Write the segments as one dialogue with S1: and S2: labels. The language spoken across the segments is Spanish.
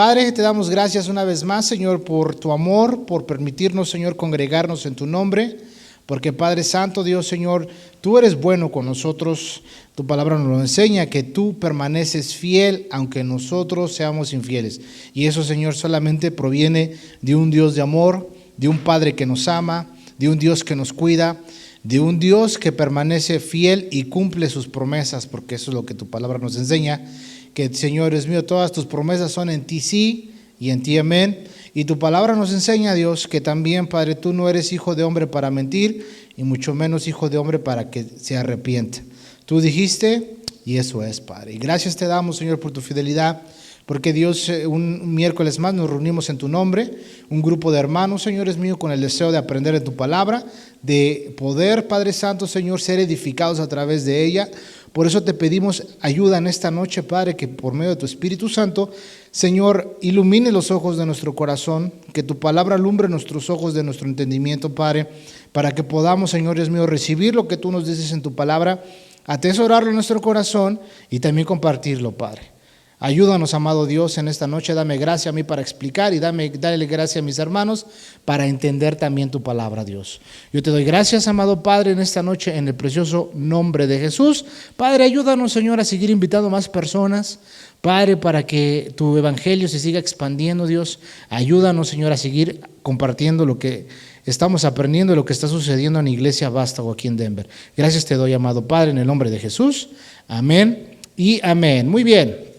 S1: Padre, te damos gracias una vez más, Señor, por tu amor, por permitirnos, Señor, congregarnos en tu nombre, porque Padre Santo, Dios, Señor, tú eres bueno con nosotros. Tu palabra nos lo enseña, que tú permaneces fiel aunque nosotros seamos infieles. Y eso, Señor, solamente proviene de un Dios de amor, de un Padre que nos ama, de un Dios que nos cuida, de un Dios que permanece fiel y cumple sus promesas, porque eso es lo que tu palabra nos enseña. Que, Señor, Dios mío, todas tus promesas son en ti sí y en ti amén. Y tu palabra nos enseña, Dios, que también, Padre, tú no eres hijo de hombre para mentir, y mucho menos hijo de hombre para que se arrepienta. Tú dijiste, y eso es, Padre. Y gracias te damos, Señor, por tu fidelidad, porque, Dios, un miércoles más nos reunimos en tu nombre, un grupo de hermanos, Señor, es mío, con el deseo de aprender de tu palabra, de poder, Padre Santo, Señor, ser edificados a través de ella. Por eso te pedimos ayuda en esta noche, Padre, que por medio de tu Espíritu Santo, Señor, ilumine los ojos de nuestro corazón, que tu palabra alumbre nuestros ojos de nuestro entendimiento, Padre, para que podamos, Señor Dios mío, recibir lo que tú nos dices en tu palabra, atesorarlo en nuestro corazón y también compartirlo, Padre. Ayúdanos, amado Dios, en esta noche. Dame gracia a mí para explicar y dale gracia a mis hermanos para entender también tu palabra, Dios. Yo te doy gracias, amado Padre, en esta noche, en el precioso nombre de Jesús. Padre, ayúdanos, Señor, a seguir invitando más personas, Padre, para que tu evangelio se siga expandiendo, Dios. Ayúdanos, Señor, a seguir compartiendo lo que estamos aprendiendo, lo que está sucediendo en Iglesia Vástago aquí en Denver. Gracias te doy, amado Padre, en el nombre de Jesús. Amén y amén. Muy bien.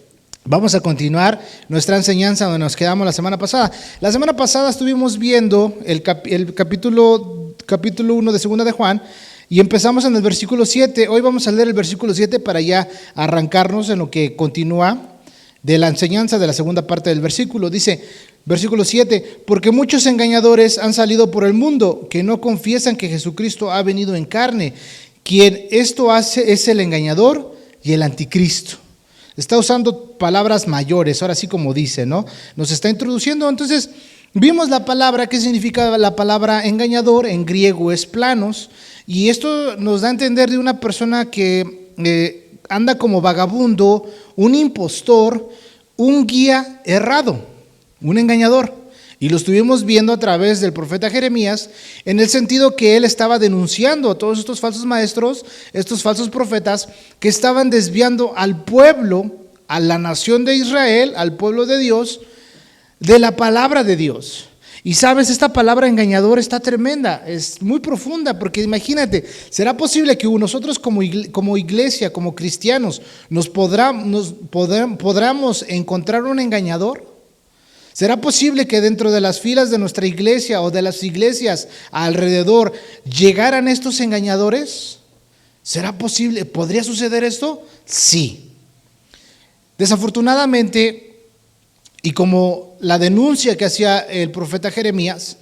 S1: Vamos a continuar nuestra enseñanza donde nos quedamos la semana pasada. La semana pasada estuvimos viendo el capítulo 1 de Segunda de Juan y empezamos en el versículo 7. Hoy vamos a leer el versículo 7 para ya arrancarnos en lo que continúa de la enseñanza de la segunda parte del versículo. Dice, versículo 7, porque muchos engañadores han salido por el mundo que no confiesan que Jesucristo ha venido en carne. Quien esto hace es el engañador y el anticristo. Está usando palabras mayores, ahora sí como dice, ¿no? Nos está introduciendo, entonces, vimos la palabra, ¿qué significa la palabra engañador? En griego es planos, y esto nos da a entender de una persona que anda como vagabundo, un impostor, un guía errado, un engañador. Y lo estuvimos viendo a través del profeta Jeremías, en el sentido que él estaba denunciando a todos estos falsos maestros, estos falsos profetas, que estaban desviando al pueblo, a la nación de Israel, al pueblo de Dios, de la palabra de Dios. Y sabes, esta palabra engañador está tremenda, es muy profunda, porque imagínate, ¿será posible que nosotros como iglesia, como cristianos, podamos encontrar un engañador? ¿Será posible que dentro de las filas de nuestra iglesia o de las iglesias alrededor llegaran estos engañadores? ¿Será posible? ¿Podría suceder esto? Sí. Desafortunadamente, y como la denuncia que hacía el profeta Jeremías,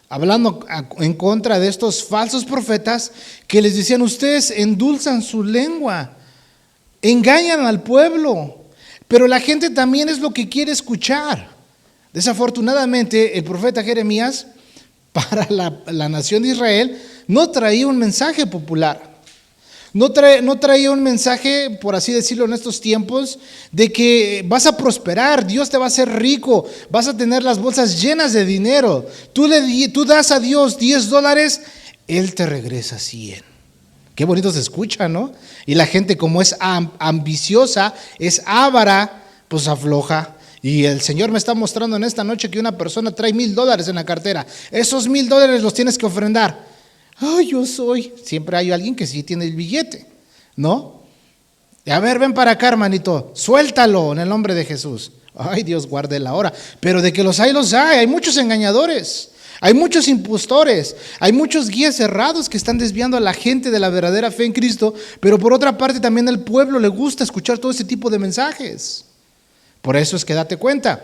S1: hablando en contra de estos falsos profetas, que les decían, ustedes endulzan su lengua, engañan al pueblo, pero la gente también es lo que quiere escuchar. Desafortunadamente, el profeta Jeremías, para la nación de Israel, no traía un mensaje popular. No traía un mensaje, por así decirlo en estos tiempos, de que vas a prosperar, Dios te va a hacer rico, vas a tener las bolsas llenas de dinero. Tú das a Dios $10, Él te regresa 100. Qué bonito se escucha, ¿no? Y la gente, como es ambiciosa, es avara, pues afloja. Y el Señor me está mostrando en esta noche que una persona trae $1,000 en la cartera. Esos $1,000 los tienes que ofrendar. Ay, siempre hay alguien que sí tiene el billete, ¿no? A ver, ven para acá, hermanito, suéltalo en el nombre de Jesús. Ay, Dios guarde la hora. Pero de que los hay, hay muchos engañadores, hay muchos impostores, hay muchos guías errados que están desviando a la gente de la verdadera fe en Cristo, pero por otra parte también al pueblo le gusta escuchar todo ese tipo de mensajes. Por eso es que date cuenta,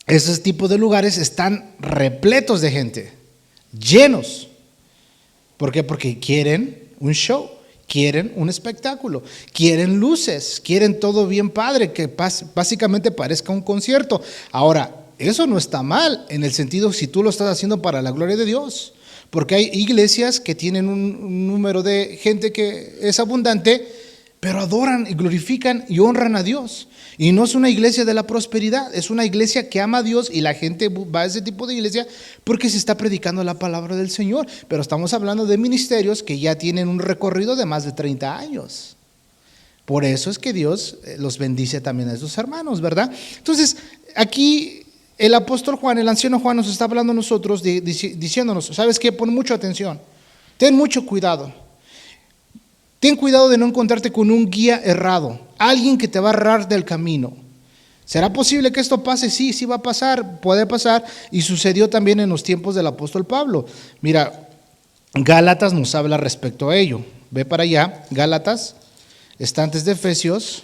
S1: esos tipos de lugares están repletos de gente, llenos. ¿Por qué? Porque quieren un show, quieren un espectáculo, quieren luces, quieren todo bien padre, que básicamente parezca un concierto. Ahora, eso no está mal en el sentido si tú lo estás haciendo para la gloria de Dios, porque hay iglesias que tienen un número de gente que es abundante, pero adoran y glorifican y honran a Dios. Y no es una iglesia de la prosperidad, es una iglesia que ama a Dios y la gente va a ese tipo de iglesia porque se está predicando la palabra del Señor. Pero estamos hablando de ministerios que ya tienen un recorrido de más de 30 años. Por eso es que Dios los bendice también a esos hermanos, ¿verdad? Entonces, aquí el apóstol Juan, el anciano Juan nos está hablando a nosotros, diciéndonos, ¿sabes qué? Pon mucha atención, ten mucho cuidado. Ten cuidado de no encontrarte con un guía errado, alguien que te va a errar del camino. ¿Será posible que esto pase? Sí, sí va a pasar, puede pasar, y sucedió también en los tiempos del apóstol Pablo. Mira, Gálatas nos habla respecto a ello. Ve para allá, Gálatas está antes de Efesios,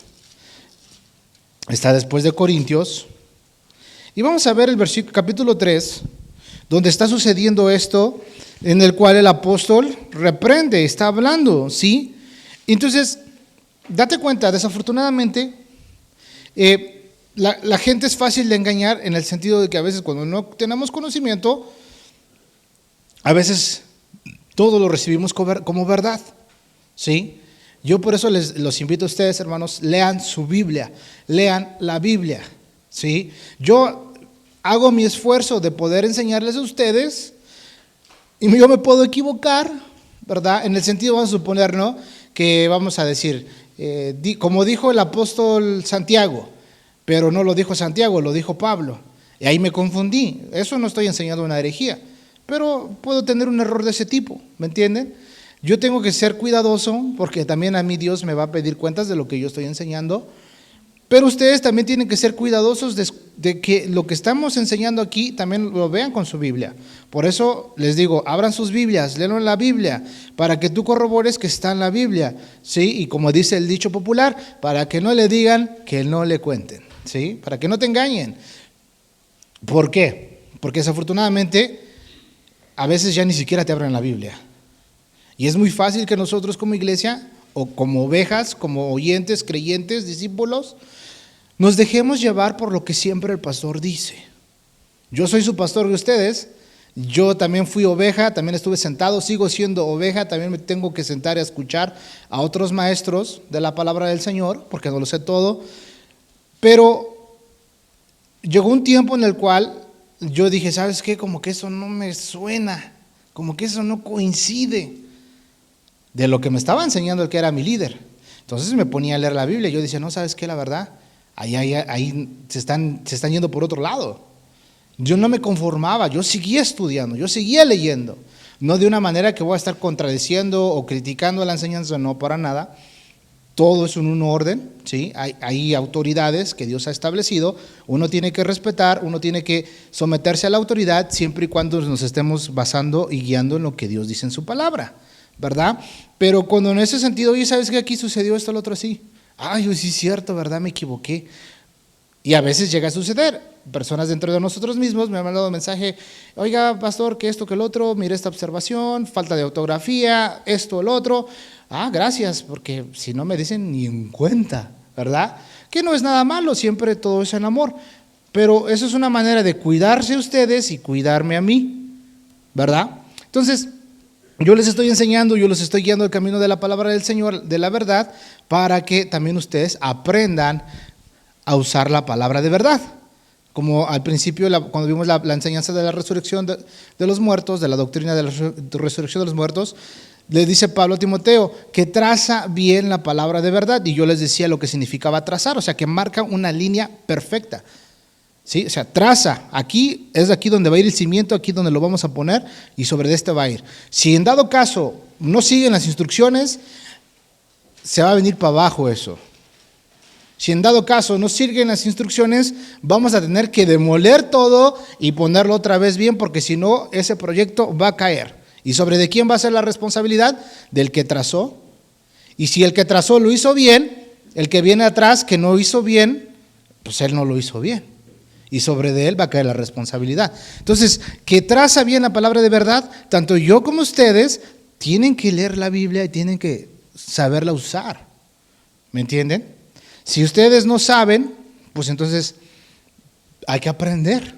S1: está después de Corintios, y vamos a ver el versículo, capítulo 3, donde está sucediendo esto, en el cual el apóstol reprende, está hablando, ¿sí? Entonces, date cuenta, desafortunadamente, la gente es fácil de engañar en el sentido de que a veces cuando no tenemos conocimiento, a veces todo lo recibimos como verdad, ¿sí? Yo por eso los invito a ustedes, hermanos, lean su Biblia, lean la Biblia, ¿sí? Yo hago mi esfuerzo de poder enseñarles a ustedes y yo me puedo equivocar, ¿verdad? En el sentido, vamos a suponer, ¿no? Que vamos a decir, como dijo el apóstol Santiago, pero no lo dijo Santiago, lo dijo Pablo. Y ahí me confundí. Eso no estoy enseñando una herejía, pero puedo tener un error de ese tipo, ¿me entienden? Yo tengo que ser cuidadoso porque también a mí Dios me va a pedir cuentas de lo que yo estoy enseñando. Pero ustedes también tienen que ser cuidadosos de que lo que estamos enseñando aquí también lo vean con su Biblia. Por eso les digo, abran sus Biblias, léanlo en la Biblia, para que tú corrobores que está en la Biblia, ¿sí? Y como dice el dicho popular, para que no le digan que no le cuenten, ¿sí? Para que no te engañen. ¿Por qué? Porque desafortunadamente a veces ya ni siquiera te abren la Biblia. Y es muy fácil que nosotros como iglesia, o como ovejas, como oyentes, creyentes, discípulos, nos dejemos llevar por lo que siempre el pastor dice. Yo soy su pastor de ustedes, yo también fui oveja, también estuve sentado, sigo siendo oveja, también me tengo que sentar a escuchar a otros maestros de la palabra del Señor, porque no lo sé todo, pero llegó un tiempo en el cual yo dije, ¿sabes qué? Como que eso no me suena, como que eso no coincide de lo que me estaba enseñando el que era mi líder. Entonces me ponía a leer la Biblia y yo decía, no, ¿sabes qué? La verdad, ahí se están yendo por otro lado. Yo no me conformaba, yo seguía estudiando, yo seguía leyendo. No de una manera que voy a estar contradiciendo o criticando la enseñanza, no, para nada. Todo es en un orden, ¿sí? Hay autoridades que Dios ha establecido, uno tiene que respetar, uno tiene que someterse a la autoridad siempre y cuando nos estemos basando y guiando en lo que Dios dice en su palabra, ¿verdad? Pero cuando en ese sentido, oye, ¿sabes qué? Aquí sucedió esto, lo otro así. Ay, sí es cierto, ¿verdad? Me equivoqué. Y a veces llega a suceder. Personas dentro de nosotros mismos me han mandado un mensaje, oiga, pastor, que esto, que el otro, mire esta observación, falta de ortografía, esto, el otro. Ah, gracias, porque si no me dicen ni en cuenta, ¿verdad? Que no es nada malo, siempre todo es en amor. Pero eso es una manera de cuidarse ustedes y cuidarme a mí, ¿verdad? Entonces, yo les estoy enseñando, yo los estoy guiando el camino de la palabra del Señor, de la verdad, para que también ustedes aprendan a usar la palabra de verdad. Como al principio, cuando vimos la enseñanza de la resurrección de los muertos, de la doctrina de la resurrección de los muertos, le dice Pablo a Timoteo que traza bien la palabra de verdad. Y yo les decía lo que significaba trazar, o sea, que marca una línea perfecta. ¿Sí? O sea, traza, aquí es aquí donde va a ir el cimiento, aquí donde lo vamos a poner y sobre este va a ir. Si en dado caso no siguen las instrucciones, se va a venir para abajo eso. Si en dado caso no siguen las instrucciones, vamos a tener que demoler todo y ponerlo otra vez bien, porque si no, ese proyecto va a caer. ¿Y sobre de quién va a ser la responsabilidad? Del que trazó. Y si el que trazó lo hizo bien, el que viene atrás que no hizo bien, pues él no lo hizo bien. Y sobre de él va a caer la responsabilidad. Entonces, que traza bien la palabra de verdad, tanto yo como ustedes tienen que leer la Biblia y tienen que saberla usar. ¿Me entienden? Si ustedes no saben, pues entonces hay que aprender.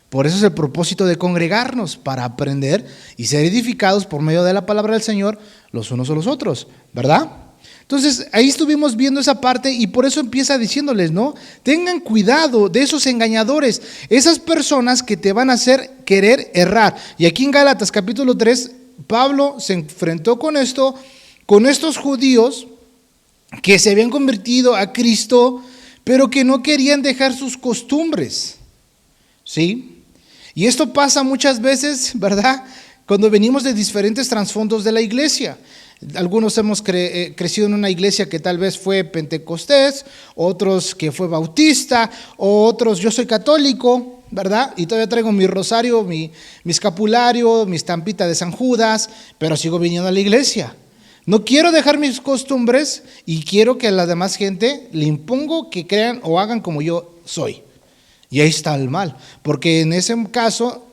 S1: Por eso es el propósito de congregarnos, para aprender y ser edificados por medio de la palabra del Señor los unos a los otros, ¿verdad? Entonces, ahí estuvimos viendo esa parte y por eso empieza diciéndoles, ¿no? Tengan cuidado de esos engañadores, esas personas que te van a hacer querer errar. Y aquí en Gálatas capítulo 3, Pablo se enfrentó con esto, con estos judíos que se habían convertido a Cristo, pero que no querían dejar sus costumbres, ¿sí? Y esto pasa muchas veces, ¿verdad? Cuando venimos de diferentes trasfondos de la iglesia. Algunos hemos crecido en una iglesia que tal vez fue pentecostés, otros que fue bautista, o otros, yo soy católico, ¿verdad? Y todavía traigo mi rosario, mi escapulario, mi estampita de San Judas, pero sigo viniendo a la iglesia. No quiero dejar mis costumbres y quiero que a la demás gente le impongo que crean o hagan como yo soy. Y ahí está el mal, porque en ese caso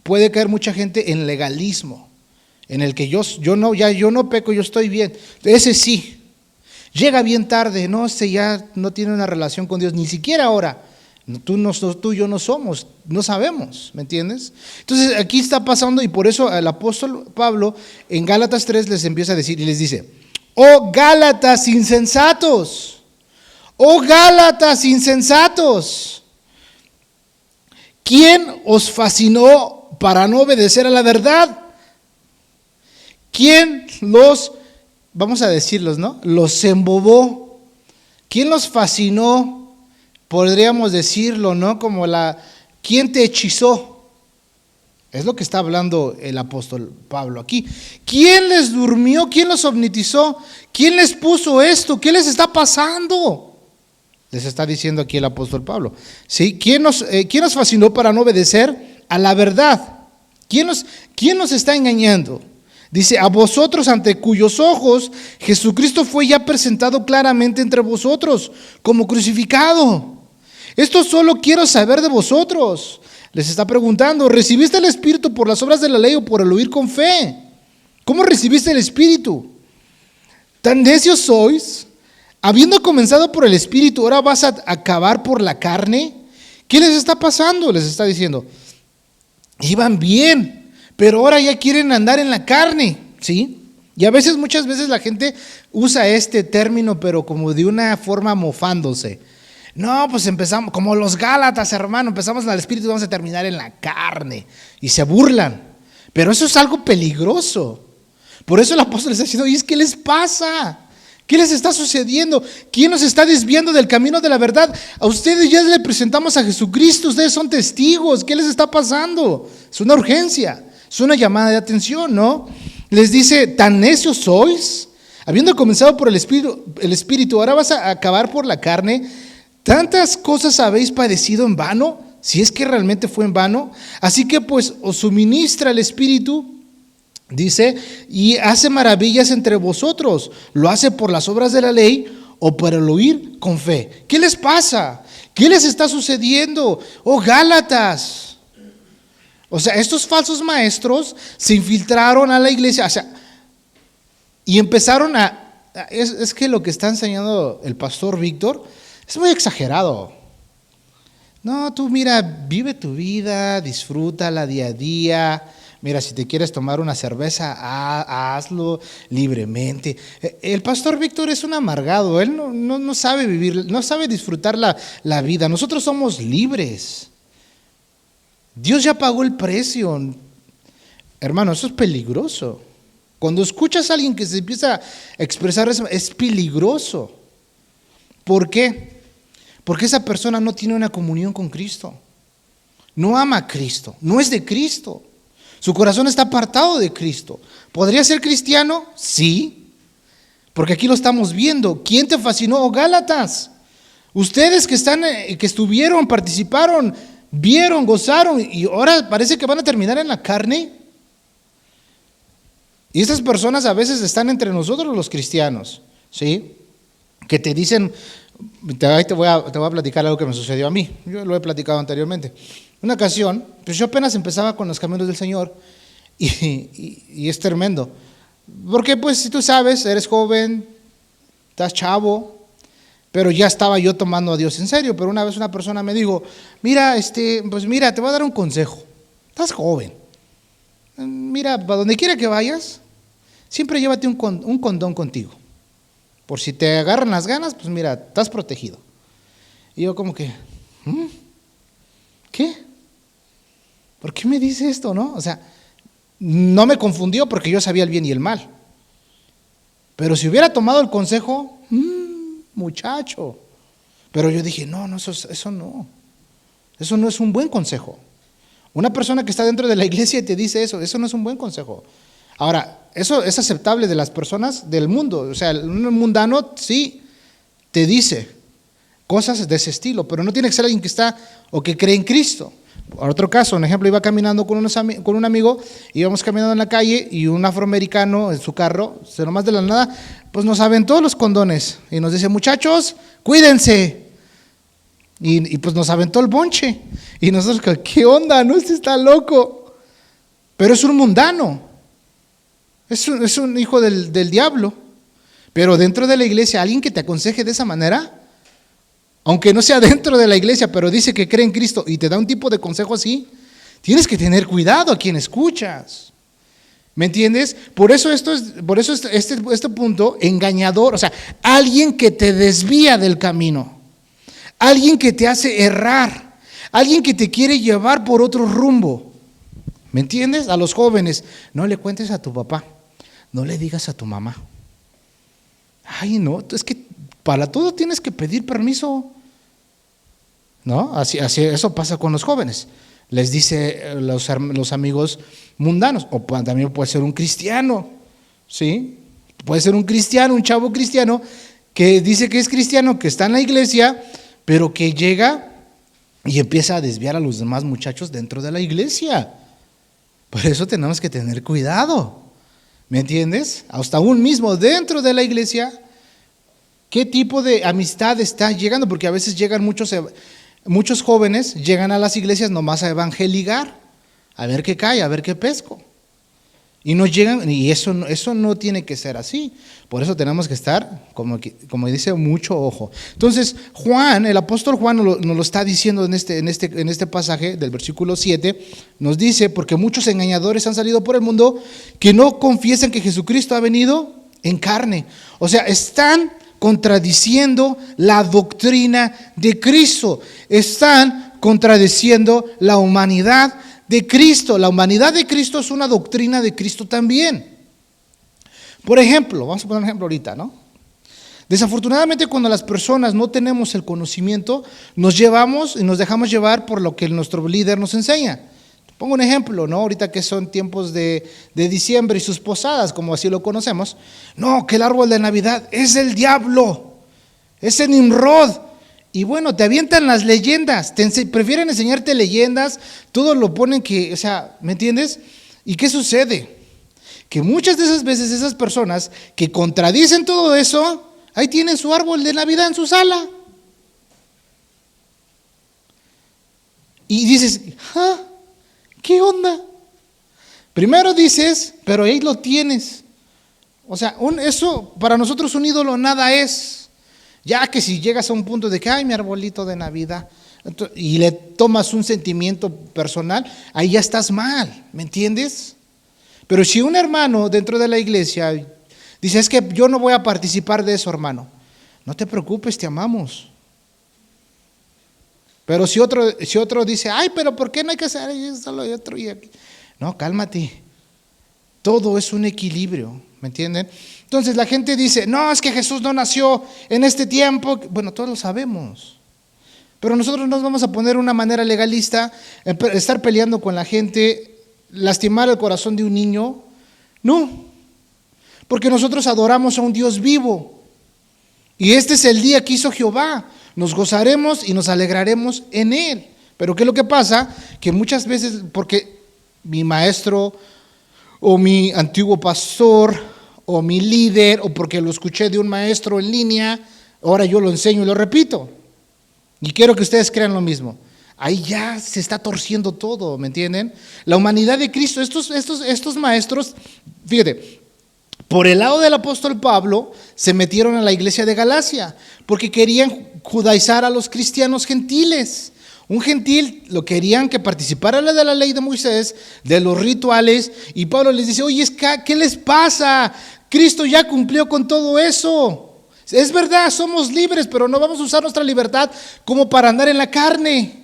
S1: puede caer mucha gente en legalismo, en el que yo no peco, yo estoy bien. Ese sí, llega bien tarde, no, ya no tiene una relación con Dios, ni siquiera ahora. Tú y yo no somos, no sabemos, ¿me entiendes? Entonces aquí está pasando y por eso el apóstol Pablo en Gálatas 3 les empieza a decir y les dice: oh Gálatas insensatos, oh Gálatas insensatos, ¿quién os fascinó para no obedecer a la verdad? ¿Quién vamos a decirlos, ¿no? Los embobó. ¿Quién los fascinó? Podríamos decirlo, ¿no? ¿quién te hechizó? Es lo que está hablando el apóstol Pablo aquí. ¿Quién les durmió? ¿Quién los somnitizó? ¿Quién les puso esto? ¿Qué les está pasando? Les está diciendo aquí el apóstol Pablo. ¿Sí? ¿Quién nos fascinó para no obedecer a la verdad? ¿Quién nos está engañando? Dice: a vosotros ante cuyos ojos Jesucristo fue ya presentado claramente entre vosotros como crucificado. Esto solo quiero saber de vosotros. Les está preguntando: ¿recibiste el Espíritu por las obras de la ley o por el oír con fe? ¿Cómo recibiste el Espíritu? ¿Tan necios sois? Habiendo comenzado por el Espíritu, ¿ahora vas a acabar por la carne? ¿Qué les está pasando? Les está diciendo: iban bien, pero ahora ya quieren andar en la carne, ¿sí? Y a veces, muchas veces la gente usa este término, pero como de una forma mofándose. No, pues empezamos, como los Gálatas, hermano, empezamos en el Espíritu y vamos a terminar en la carne. Y se burlan. Pero eso es algo peligroso. Por eso el apóstol les está diciendo: ¿y qué les pasa? ¿Qué les está sucediendo? ¿Quién nos está desviando del camino de la verdad? A ustedes ya les presentamos a Jesucristo, ustedes son testigos. ¿Qué les está pasando? Es una urgencia, es una llamada de atención, ¿no? Les dice: ¿tan necios sois? Habiendo comenzado por el Espíritu, ¿ahora vas a acabar por la carne? ¿Tantas cosas habéis padecido en vano? Si es que realmente fue en vano. Así que pues os suministra el Espíritu, dice, y hace maravillas entre vosotros. ¿Lo hace por las obras de la ley o por el oír con fe? ¿Qué les pasa? ¿Qué les está sucediendo? Oh Gálatas. O sea, estos falsos maestros se infiltraron a la iglesia, o sea, y empezaron es que lo que está enseñando el pastor Víctor es muy exagerado. No, tú mira, vive tu vida, disfrútala día a día. Mira, si te quieres tomar una cerveza, hazlo libremente. El pastor Víctor es un amargado, él no sabe vivir, no sabe disfrutar la vida. Nosotros somos libres. Dios ya pagó el precio. Hermano, eso es peligroso. Cuando escuchas a alguien que se empieza a expresar eso, es peligroso. ¿Por qué? Porque esa persona no tiene una comunión con Cristo. No ama a Cristo, no es de Cristo. Su corazón está apartado de Cristo. ¿Podría ser cristiano? Sí. Porque aquí lo estamos viendo. ¿Quién te fascinó? Oh, Gálatas. Ustedes que estuvieron, participaron, vieron, gozaron y ahora parece que van a terminar en la carne. Y estas personas a veces están entre nosotros los cristianos, ¿sí? Que te dicen, te voy a platicar algo que me sucedió a mí. Yo lo he platicado anteriormente. Una ocasión, pues yo apenas empezaba con los caminos del Señor y es tremendo. Porque pues si tú sabes, eres joven, estás chavo, pero ya estaba yo tomando a Dios en serio. Pero una vez una persona me dijo: mira, pues mira, te voy a dar un consejo. Estás joven. Mira, para donde quiera que vayas, siempre llévate un condón contigo. Por si te agarran las ganas, pues mira, estás protegido. Y yo como que, ¿qué? ¿Por qué me dice esto, no? O sea, no me confundió porque yo sabía el bien y el mal. Pero si hubiera tomado el consejo, muchacho. Pero yo dije, no, eso no. Eso no es un buen consejo. Una persona que está dentro de la iglesia y te dice eso no es un buen consejo. Ahora, eso es aceptable de las personas del mundo. O sea, un mundano sí te dice cosas de ese estilo, pero no tiene que ser alguien que está o que cree en Cristo. Por otro caso, un ejemplo, iba caminando con un amigo, íbamos caminando en la calle y un afroamericano en su carro, nomás de la nada, pues nos aventó los condones y nos dice, muchachos, cuídense. Y pues nos aventó el bonche. Y nosotros, ¿qué onda? No, este está loco. Pero es un mundano. Es un hijo del diablo. Pero dentro de la iglesia, alguien que te aconseje de esa manera, aunque no sea dentro de la iglesia, pero dice que cree en Cristo y te da un tipo de consejo así, tienes que tener cuidado a quien escuchas. ¿Me entiendes? Por eso este punto engañador, o sea, alguien que te desvía del camino. Alguien que te hace errar, alguien que te quiere llevar por otro rumbo. ¿Me entiendes? A los jóvenes, no le cuentes a tu papá, no le digas a tu mamá. Ay, no, es que para todo tienes que pedir permiso. ¿No? Así eso pasa con los jóvenes. Les dice los amigos mundanos, o también puede ser un cristiano, ¿sí? Puede ser un cristiano, un chavo cristiano que dice que es cristiano, que está en la iglesia, pero que llega y empieza a desviar a los demás muchachos dentro de la iglesia. Por eso tenemos que tener cuidado, ¿me entiendes? Hasta aún mismo dentro de la iglesia, ¿qué tipo de amistad está llegando? Porque a veces llegan muchos jóvenes, llegan a las iglesias nomás a evangeligar, a ver qué cae, a ver qué pesco. Y no llegan, y eso no tiene que ser así. Por eso tenemos que estar, como dice, mucho ojo. Entonces, Juan, el apóstol Juan nos lo está diciendo en este pasaje del versículo 7, nos dice, porque muchos engañadores han salido por el mundo que no confiesan que Jesucristo ha venido en carne. O sea, están contradiciendo la doctrina de Cristo. Están contradiciendo la humanidad de Cristo. La humanidad de Cristo es una doctrina de Cristo también. Por ejemplo, vamos a poner un ejemplo ahorita, ¿no? Desafortunadamente, cuando las personas no tenemos el conocimiento, nos llevamos y nos dejamos llevar por lo que nuestro líder nos enseña. Pongo un ejemplo, ¿no? Ahorita que son tiempos de diciembre y sus posadas, como así lo conocemos. No, que el árbol de Navidad es el diablo, es el Nimrod. Y bueno, te avientan las leyendas, prefieren enseñarte leyendas, todo lo ponen que, o sea, ¿me entiendes? ¿Y qué sucede? Que muchas de esas veces esas personas que contradicen todo eso, ahí tienen su árbol de Navidad en su sala. Y dices, ¿qué onda? Primero dices, pero ahí lo tienes. O sea, eso para nosotros un ídolo nada es. Ya que si llegas a un punto de que, ay, mi arbolito de Navidad, y le tomas un sentimiento personal, ahí ya estás mal, ¿me entiendes? Pero si un hermano dentro de la iglesia dice, es que yo no voy a participar de eso, hermano, no te preocupes, te amamos. Pero si otro dice, ay, pero ¿por qué no hay que hacer esto, lo otro? No, cálmate. Todo es un equilibrio, ¿me entienden? Entonces la gente dice, no, es que Jesús no nació en este tiempo. Bueno, todos lo sabemos. Pero nosotros nos vamos a poner una manera legalista, estar peleando con la gente, lastimar el corazón de un niño. No, porque nosotros adoramos a un Dios vivo. Y este es el día que hizo Jehová. Nos gozaremos y nos alegraremos en Él. Pero ¿qué es lo que pasa? Que muchas veces, porque mi maestro o mi antiguo pastor o mi líder, o porque lo escuché de un maestro en línea, ahora yo lo enseño y lo repito. Y quiero que ustedes crean lo mismo. Ahí ya se está torciendo todo, ¿me entienden? La humanidad de Cristo, estos maestros, fíjate, por el lado del apóstol Pablo, se metieron a la iglesia de Galacia, porque querían judaizar a los cristianos gentiles. Un gentil lo querían que participara de la ley de Moisés, de los rituales, y Pablo les dice, oye, ¿qué les pasa? Cristo ya cumplió con todo eso. Es verdad, somos libres, pero no vamos a usar nuestra libertad como para andar en la carne.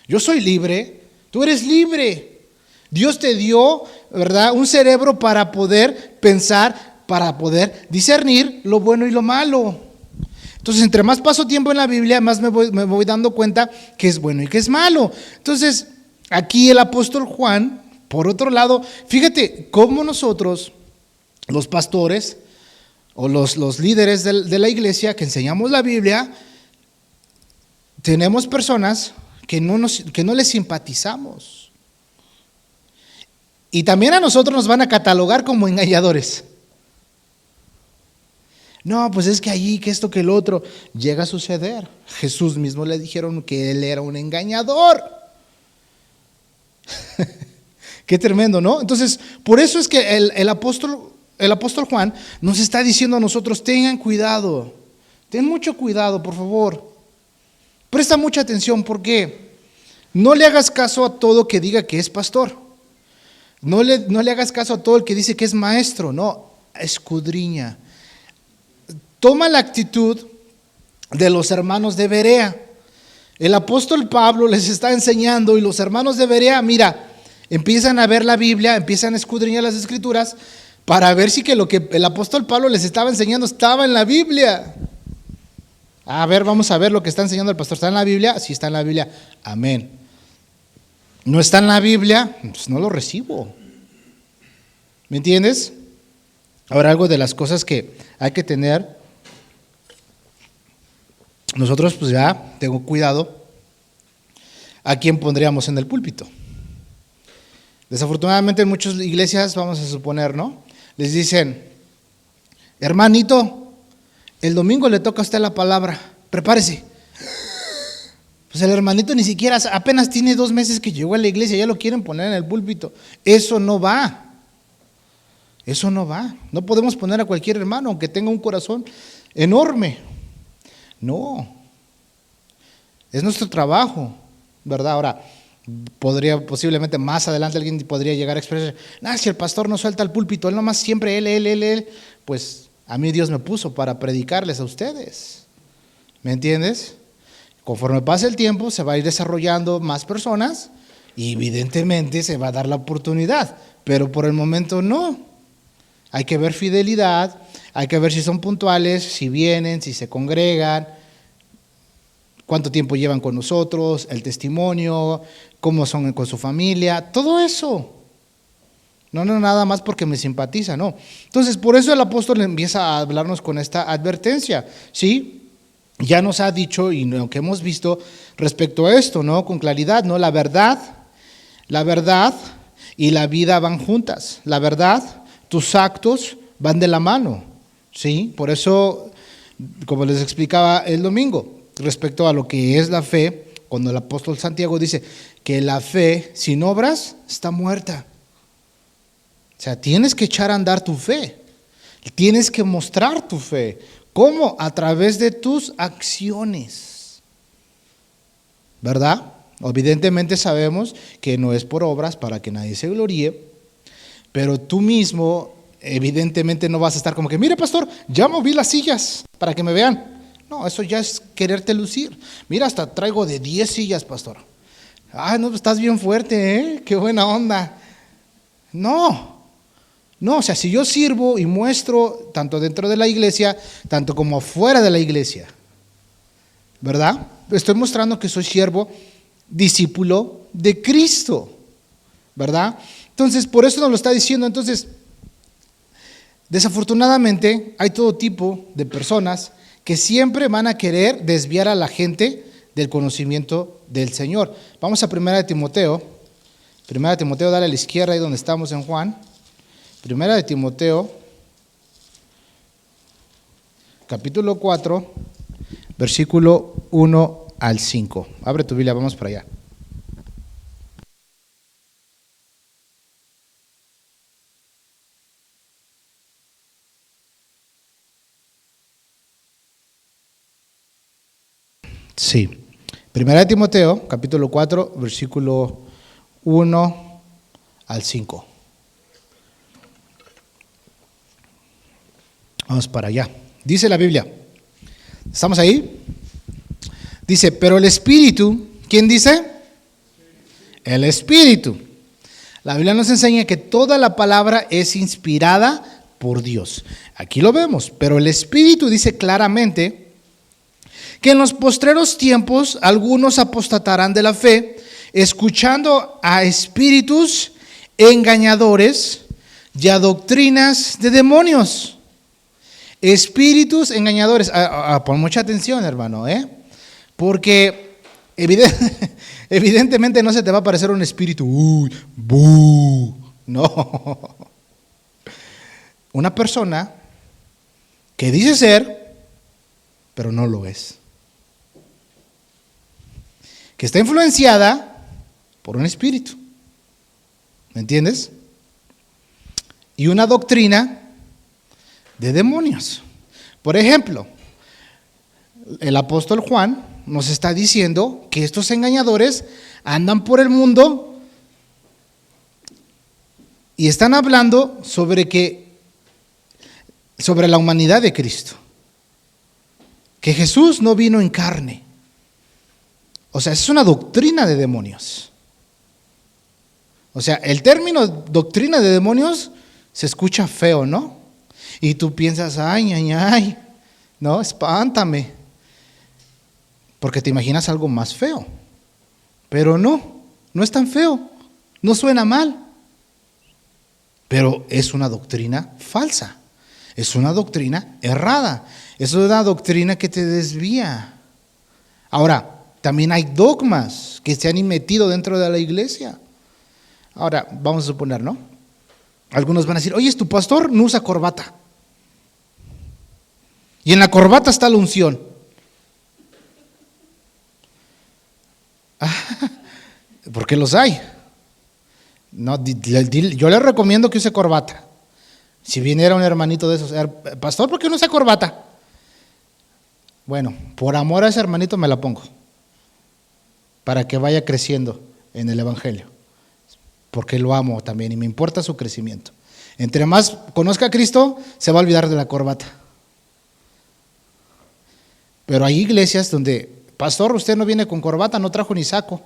S1: Yo soy libre, tú eres libre. Dios te dio, ¿verdad?, un cerebro para poder pensar, para poder discernir lo bueno y lo malo. Entonces, entre más paso tiempo en la Biblia, más me voy dando cuenta que es bueno y que es malo. Entonces, aquí el apóstol Juan, por otro lado, fíjate cómo nosotros, los pastores o los líderes de la iglesia que enseñamos la Biblia, tenemos personas que no les simpatizamos. Y también a nosotros nos van a catalogar como engañadores. No, pues es que allí, que esto, que el otro. Llega a suceder. Jesús mismo le dijeron que él era un engañador. Qué tremendo, ¿no? Entonces, por eso es que el apóstol Juan nos está diciendo a nosotros, tengan cuidado. Ten mucho cuidado, por favor. Presta mucha atención, porque no le hagas caso a todo que diga que es pastor. No le hagas caso a todo el que dice que es maestro. No, escudriña. Toma la actitud de los hermanos de Berea. El apóstol Pablo les está enseñando y los hermanos de Berea, mira, empiezan a ver la Biblia, empiezan a escudriñar las escrituras para ver si que lo que el apóstol Pablo les estaba enseñando estaba en la Biblia. A ver, vamos a ver lo que está enseñando el pastor. ¿Está en la Biblia? Sí, está en la Biblia. Amén. ¿No está en la Biblia? Pues no lo recibo. ¿Me entiendes? Ahora, algo de las cosas que hay que tener, nosotros pues ya tengo cuidado a quién pondríamos en el púlpito. Desafortunadamente en muchas iglesias, vamos a suponer, ¿no?, les dicen, hermanito, el domingo le toca a usted la palabra, prepárese. Pues el hermanito ni siquiera, apenas tiene 2 meses que llegó a la iglesia, ya lo quieren poner en el púlpito. Eso no va. Eso no va. No podemos poner a cualquier hermano, aunque tenga un corazón enorme. No. Es nuestro trabajo, ¿verdad? Ahora, posiblemente más adelante alguien podría llegar a expresar, si el pastor no suelta el púlpito, él nomás siempre él. Pues a mí Dios me puso para predicarles a ustedes. ¿Me entiendes? Conforme pase el tiempo, se va a ir desarrollando más personas y evidentemente se va a dar la oportunidad, pero por el momento no. Hay que ver fidelidad, hay que ver si son puntuales, si vienen, si se congregan, cuánto tiempo llevan con nosotros, el testimonio, cómo son con su familia, todo eso. No nada más porque me simpatiza, no. Entonces, por eso el apóstol empieza a hablarnos con esta advertencia, ¿sí? Ya nos ha dicho y lo que hemos visto respecto a esto, ¿no? Con claridad, ¿no? La verdad y la vida van juntas. La verdad, tus actos van de la mano, ¿sí? Por eso, como les explicaba el domingo, respecto a lo que es la fe, cuando el apóstol Santiago dice que la fe sin obras está muerta. O sea, tienes que echar a andar tu fe, tienes que mostrar tu fe. ¿Cómo? A través de tus acciones, ¿verdad? Evidentemente sabemos que no es por obras para que nadie se gloríe, pero tú mismo evidentemente no vas a estar como que, mire pastor, ya moví las sillas para que me vean. No, eso ya es quererte lucir. Mira, hasta traigo de 10 sillas, pastor. No, estás bien fuerte, ¿eh? Qué buena onda. No, o sea, si yo sirvo y muestro tanto dentro de la iglesia, tanto como afuera de la iglesia, ¿verdad? Estoy mostrando que soy siervo, discípulo de Cristo, ¿verdad? Entonces, por eso nos lo está diciendo. Entonces, desafortunadamente, hay todo tipo de personas que siempre van a querer desviar a la gente del conocimiento del Señor. Vamos a 1 Timoteo. 1 Timoteo, dale a la izquierda, ahí donde estamos en Juan. 1 Timoteo, capítulo 4, versículo 1 al 5. Abre tu Biblia, vamos para allá. Sí. 1 Timoteo, capítulo 4, versículo 1 al 5. Vamos para allá. Dice la Biblia, ¿Estamos ahí? Dice, pero el Espíritu, ¿quién dice? El Espíritu. La Biblia nos enseña que toda la palabra es inspirada por Dios. Aquí lo vemos, pero el Espíritu dice claramente que en los postreros tiempos algunos apostatarán de la fe, escuchando a espíritus engañadores y a doctrinas de demonios. Espíritus engañadores. Pon mucha atención, hermano, porque evidentemente no se te va a aparecer un espíritu. Uy, buh. No. Una persona que dice ser, pero no lo es. Que está influenciada por un espíritu. ¿Me entiendes? Y una doctrina de demonios. Por ejemplo, el apóstol Juan nos está diciendo que estos engañadores andan por el mundo y están hablando sobre la humanidad de Cristo. Que Jesús no vino en carne. O sea, es una doctrina de demonios. O sea, el término doctrina de demonios se escucha feo, ¿no? Y tú piensas, ay, no, espántame. Porque te imaginas algo más feo. Pero no es tan feo, no suena mal. Pero es una doctrina falsa, es una doctrina errada, es una doctrina que te desvía. Ahora, también hay dogmas que se han metido dentro de la iglesia. Ahora, vamos a suponer, ¿no? Algunos van a decir, oye, tu pastor no usa corbata. Y en la corbata está la unción. ¿Por qué los hay? No, yo le recomiendo que use corbata. Si viniera un hermanito de esos, pastor, ¿por qué no usa corbata? Bueno, por amor a ese hermanito me la pongo. Para que vaya creciendo en el evangelio. Porque lo amo también y me importa su crecimiento. Entre más conozca a Cristo, se va a olvidar de la corbata. Pero hay iglesias donde, pastor, usted no viene con corbata, no trajo ni saco.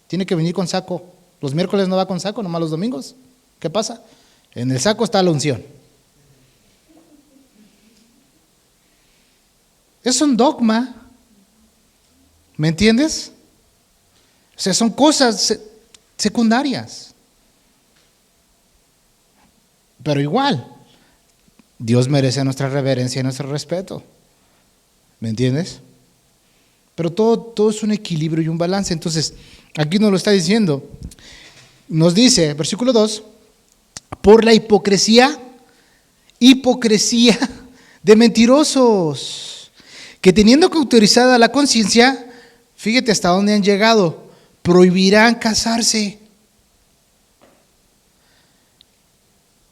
S1: Tiene que venir con saco. Los miércoles no va con saco, nomás los domingos. ¿Qué pasa? En el saco está la unción. Es un dogma. ¿Me entiendes? O sea, son cosas secundarias. Pero igual, Dios merece nuestra reverencia y nuestro respeto. ¿Me entiendes? Pero todo es un equilibrio y un balance. Entonces, aquí nos lo está diciendo. Nos dice, versículo 2, por la hipocresía de mentirosos, que teniendo cauterizada la conciencia, fíjate hasta dónde han llegado, prohibirán casarse.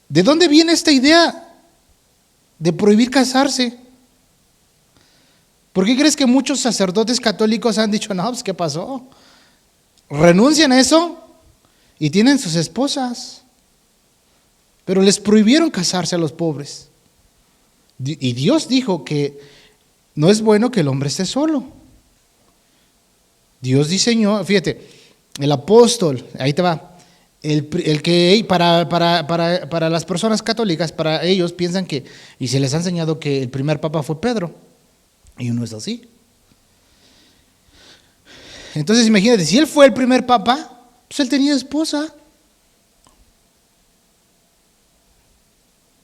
S1: ¿De dónde viene esta idea de prohibir casarse? ¿Por qué crees que muchos sacerdotes católicos han dicho, no, pues qué pasó? Renuncian a eso y tienen sus esposas, pero les prohibieron casarse a los pobres. Y Dios dijo que no es bueno que el hombre esté solo. Dios diseñó, fíjate, el apóstol, ahí te va, el que para las personas católicas, para ellos piensan que, y se les ha enseñado que el primer papa fue Pedro, y no es así. Entonces imagínate, si él fue el primer papa, pues él tenía esposa.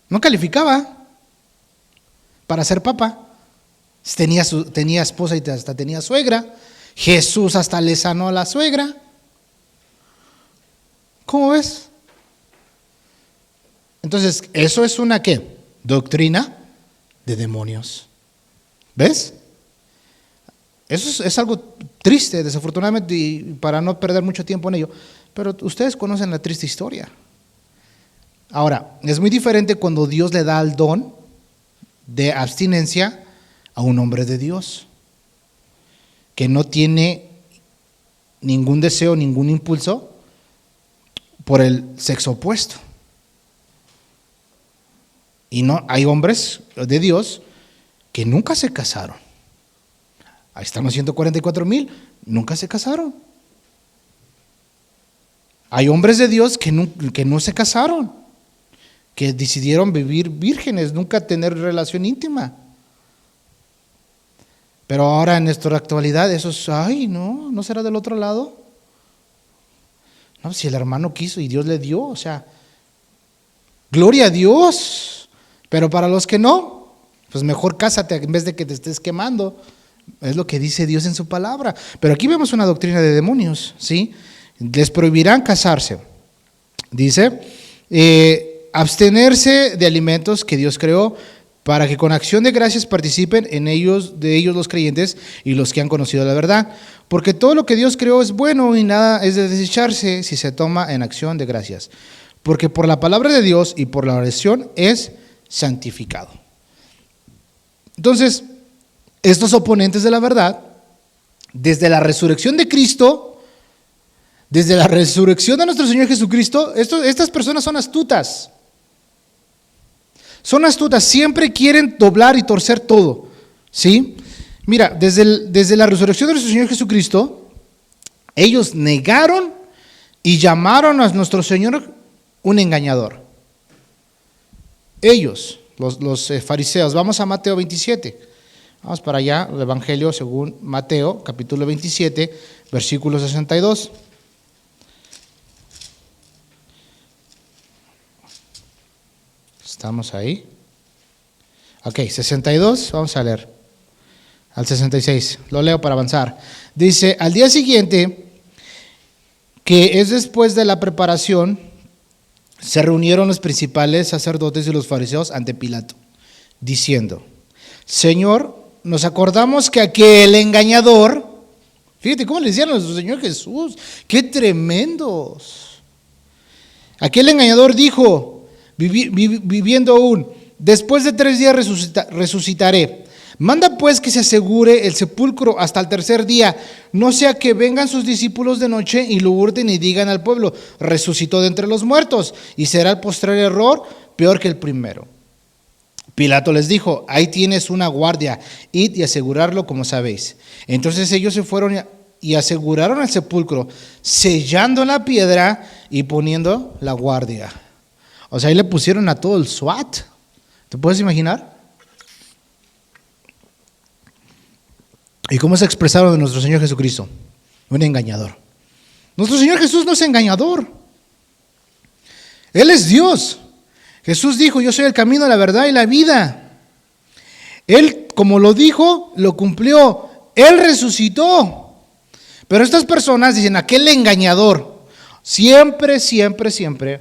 S1: No calificaba para ser papa. Tenía esposa y hasta tenía suegra. Jesús hasta le sanó a la suegra. ¿Cómo ves? Entonces, eso es una ¿qué? Doctrina de demonios. ¿Ves? Eso es algo triste, desafortunadamente, y para no perder mucho tiempo en ello. Pero ustedes conocen la triste historia. Ahora, es muy diferente cuando Dios le da el don de abstinencia a un hombre de Dios, que no tiene ningún deseo, ningún impulso por el sexo opuesto. Y no hay hombres de Dios que nunca se casaron. Ahí están los 144,000, nunca se casaron. Hay hombres de Dios que no se casaron, que decidieron vivir vírgenes, nunca tener relación íntima. Pero ahora en nuestra actualidad, esos, ¿no será del otro lado? No, si el hermano quiso y Dios le dio, o sea, gloria a Dios. Pero para los que no, pues mejor cásate en vez de que te estés quemando. Es lo que dice Dios en su palabra. Pero aquí vemos una doctrina de demonios, ¿sí? Les prohibirán casarse. Dice, abstenerse de alimentos que Dios creó, para que con acción de gracias participen de ellos los creyentes y los que han conocido la verdad. Porque todo lo que Dios creó es bueno y nada es de desecharse si se toma en acción de gracias. Porque por la palabra de Dios y por la oración es santificado. Entonces, estos oponentes de la verdad, desde la resurrección de Cristo, desde la resurrección de nuestro Señor Jesucristo, estas personas son astutas. Son astutas, siempre quieren doblar y torcer todo, ¿sí? Mira, desde la resurrección de nuestro Señor Jesucristo, ellos negaron y llamaron a nuestro Señor un engañador. Ellos, los fariseos. Vamos a Mateo 27. Vamos para allá, el Evangelio según Mateo, capítulo 27, versículo 62. ¿Estamos ahí? Ok, 62, vamos a leer. Al 66, lo leo para avanzar. Dice, al día siguiente, que es después de la preparación, se reunieron los principales sacerdotes y los fariseos ante Pilato, diciendo, Señor, nos acordamos que aquel engañador, fíjate cómo le decían a nuestro Señor Jesús, qué tremendos. Aquel engañador dijo, viviendo aún, después de 3 días resucitaré. Manda pues que se asegure el sepulcro hasta el tercer día, no sea que vengan sus discípulos de noche y lo hurten y digan al pueblo, resucitó de entre los muertos, y será el postrer error peor que el primero. Pilato les dijo, ahí tienes una guardia, id y asegurarlo como sabéis. Entonces ellos se fueron y aseguraron el sepulcro, sellando la piedra y poniendo la guardia. O sea, ahí le pusieron a todo el SWAT. ¿Te puedes imaginar? ¿Y cómo se expresaron de nuestro Señor Jesucristo? Un engañador. Nuestro Señor Jesús no es engañador. Él es Dios. Jesús dijo, yo soy el camino, la verdad y la vida. Él, como lo dijo, lo cumplió. Él resucitó. Pero estas personas dicen, aquel engañador. Siempre, siempre, siempre,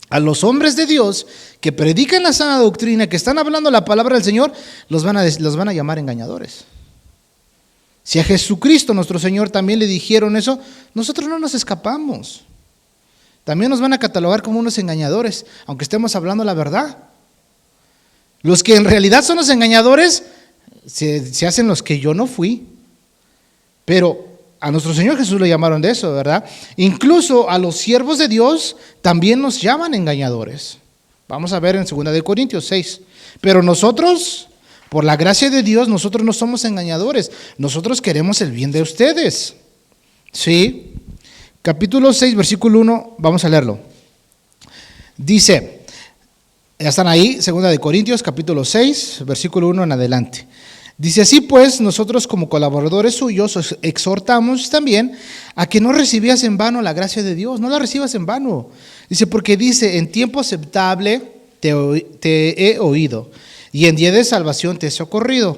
S1: a los hombres de Dios que predican la sana doctrina, que están hablando la palabra del Señor, los van a llamar engañadores. Si a Jesucristo, nuestro Señor, también le dijeron eso, nosotros no nos escapamos. También nos van a catalogar como unos engañadores, aunque estemos hablando la verdad. Los que en realidad son los engañadores, se hacen los que yo no fui. Pero a nuestro Señor Jesús le llamaron de eso, ¿verdad? Incluso a los siervos de Dios también nos llaman engañadores. Vamos a ver en 2 Corintios 6. Pero nosotros, por la gracia de Dios, nosotros no somos engañadores. Nosotros queremos el bien de ustedes. ¿Sí? Capítulo 6, versículo 1, vamos a leerlo. Dice, ya están ahí, 2 Corintios, capítulo 6, versículo 1 en adelante. Dice, así pues, nosotros como colaboradores suyos os exhortamos también a que no recibías en vano la gracia de Dios, no la recibas en vano. Dice, porque dice, en tiempo aceptable te he oído, y en día de salvación te he socorrido.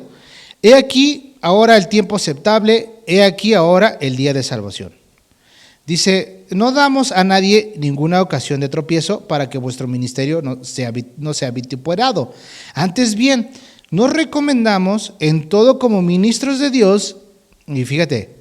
S1: He aquí ahora el tiempo aceptable, he aquí ahora el día de salvación. Dice, no damos a nadie ninguna ocasión de tropiezo para que vuestro ministerio no sea vituperado. Antes bien, nos recomendamos en todo como ministros de Dios, y fíjate,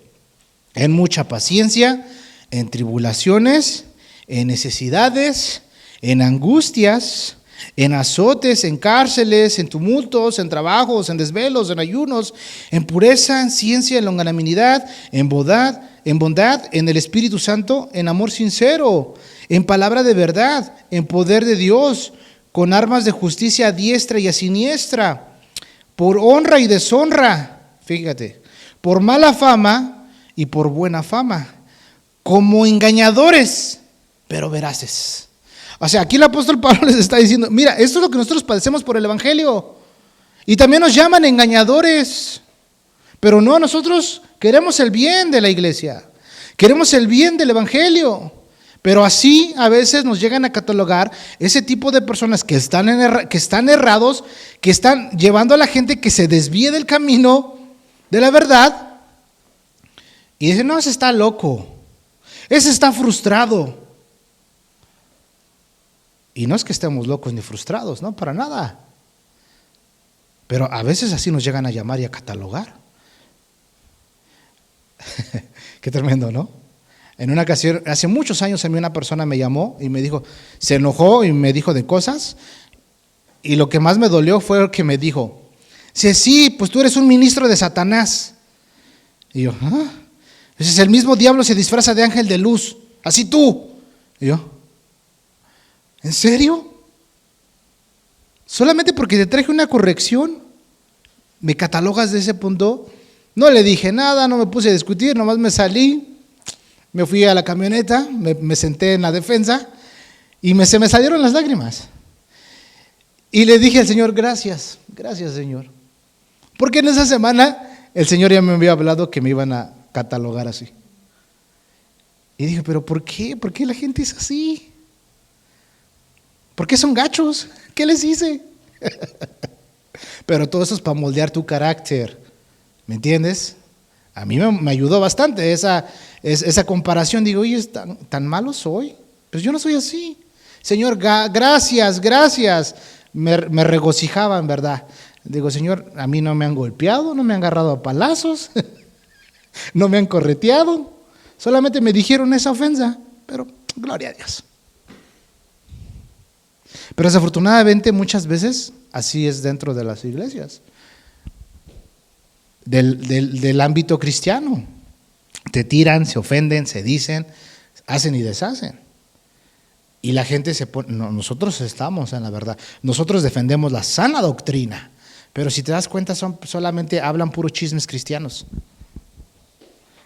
S1: en mucha paciencia, en tribulaciones, en necesidades, en angustias, en azotes, en cárceles, en tumultos, en trabajos, en desvelos, en ayunos, en pureza, en ciencia, en longanimidad, en bondad, en el Espíritu Santo, en amor sincero, en palabra de verdad, en poder de Dios, con armas de justicia a diestra y a siniestra, por honra y deshonra, fíjate, por mala fama y por buena fama, como engañadores, pero veraces. O sea, aquí el apóstol Pablo les está diciendo, mira, esto es lo que nosotros padecemos por el evangelio. Y también nos llaman engañadores. Pero no, nosotros queremos el bien de la iglesia. Queremos el bien del evangelio. Pero así a veces nos llegan a catalogar ese tipo de personas que están errados, que están llevando a la gente que se desvíe del camino de la verdad. Y dicen, no, ese está loco. Ese está frustrado. Y no es que estemos locos ni frustrados, no, para nada. Pero a veces así nos llegan a llamar y a catalogar. Qué tremendo, ¿no? En una ocasión, hace muchos años, a mí una persona me llamó y me dijo, se enojó y me dijo de cosas. Y lo que más me dolió fue que me dijo, sí, pues tú eres un ministro de Satanás. Y yo, ¿ah? Entonces el mismo diablo se disfraza de ángel de luz, así tú. Y yo, ¿en serio? Solamente porque te traje una corrección, ¿me catalogas de ese punto? No le dije nada, no me puse a discutir, nomás me salí, me fui a la camioneta, me senté en la defensa y se me salieron las lágrimas. Y le dije al Señor, gracias Señor. Porque en esa semana el Señor ya me había hablado que me iban a catalogar así. Y dije, ¿pero por qué? ¿Por qué la gente es así? ¿Por qué son gachos? ¿Qué les hice? Pero todo eso es para moldear tu carácter. ¿Me entiendes? A mí me ayudó bastante esa comparación. Digo, oye, ¿tan malo soy? Pues yo no soy así. Señor, gracias. Me regocijaba, en verdad. Digo, Señor, a mí no me han golpeado, no me han agarrado a palazos, no me han correteado. Solamente me dijeron esa ofensa, pero gloria a Dios. Pero desafortunadamente muchas veces así es dentro de las iglesias, del ámbito cristiano. Te tiran, se ofenden, se dicen, hacen y deshacen. Y la gente se pone, no, nosotros estamos en la verdad, nosotros defendemos la sana doctrina, pero si te das cuenta solamente hablan puros chismes cristianos.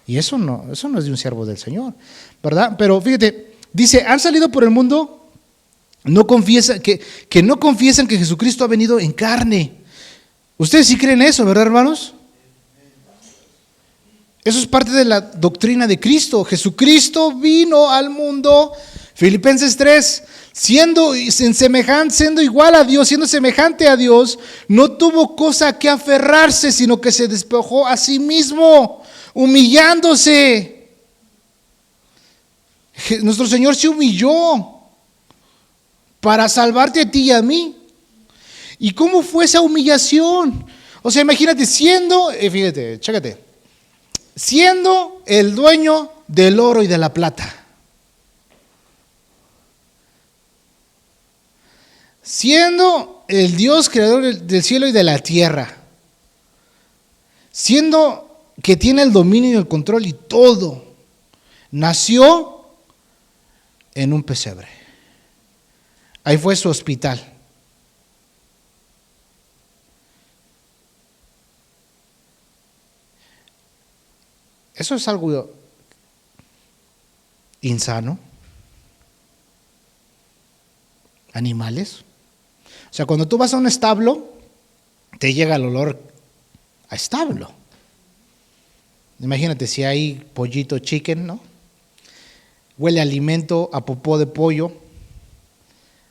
S1: Y eso no es de un siervo del Señor, ¿verdad? Pero fíjate, dice, han salido por el mundo, no confiesan, que no confiesan que Jesucristo ha venido en carne. Ustedes sí creen eso, ¿verdad, hermanos? Eso es parte de la doctrina de Cristo. Jesucristo vino al mundo, Filipenses 3, siendo igual a Dios, siendo semejante a Dios, no tuvo cosa a que aferrarse, sino que se despojó a sí mismo, humillándose. Nuestro Señor se humilló para salvarte a ti y a mí. ¿Y cómo fue esa humillación? O sea, imagínate, chécate, siendo el dueño del oro y de la plata, siendo el Dios creador del cielo y de la tierra, siendo que tiene el dominio y el control y todo, nació en un pesebre. Ahí fue su hospital. Eso es algo insano. Animales. O sea, cuando tú vas a un establo, te llega el olor a establo. Imagínate si hay pollito chicken, ¿no? Huele a alimento, a popó de pollo,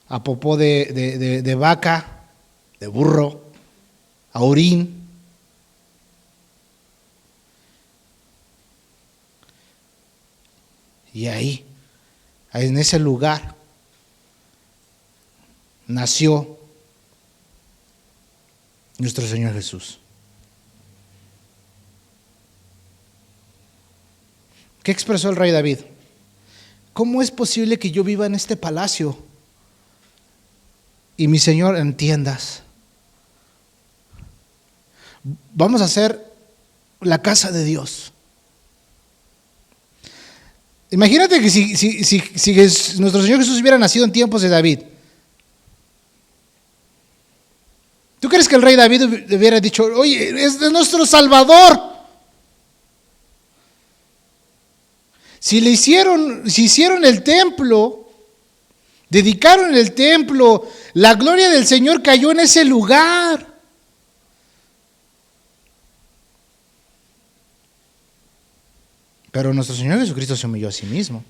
S1: a popó de vaca, de burro, a orín. Y ahí, en ese lugar, nació nuestro Señor Jesús. ¿Qué expresó el rey David? ¿Cómo es posible que yo viva en este palacio y mi Señor en tiendas? Vamos a hacer la casa de Dios. Imagínate que si nuestro Señor Jesús hubiera nacido en tiempos de David. ¿Tú crees que el rey David hubiera dicho, oye, es nuestro Salvador? Si hicieron el templo, dedicaron el templo, la gloria del Señor cayó en ese lugar. Pero nuestro Señor Jesucristo se humilló a sí mismo.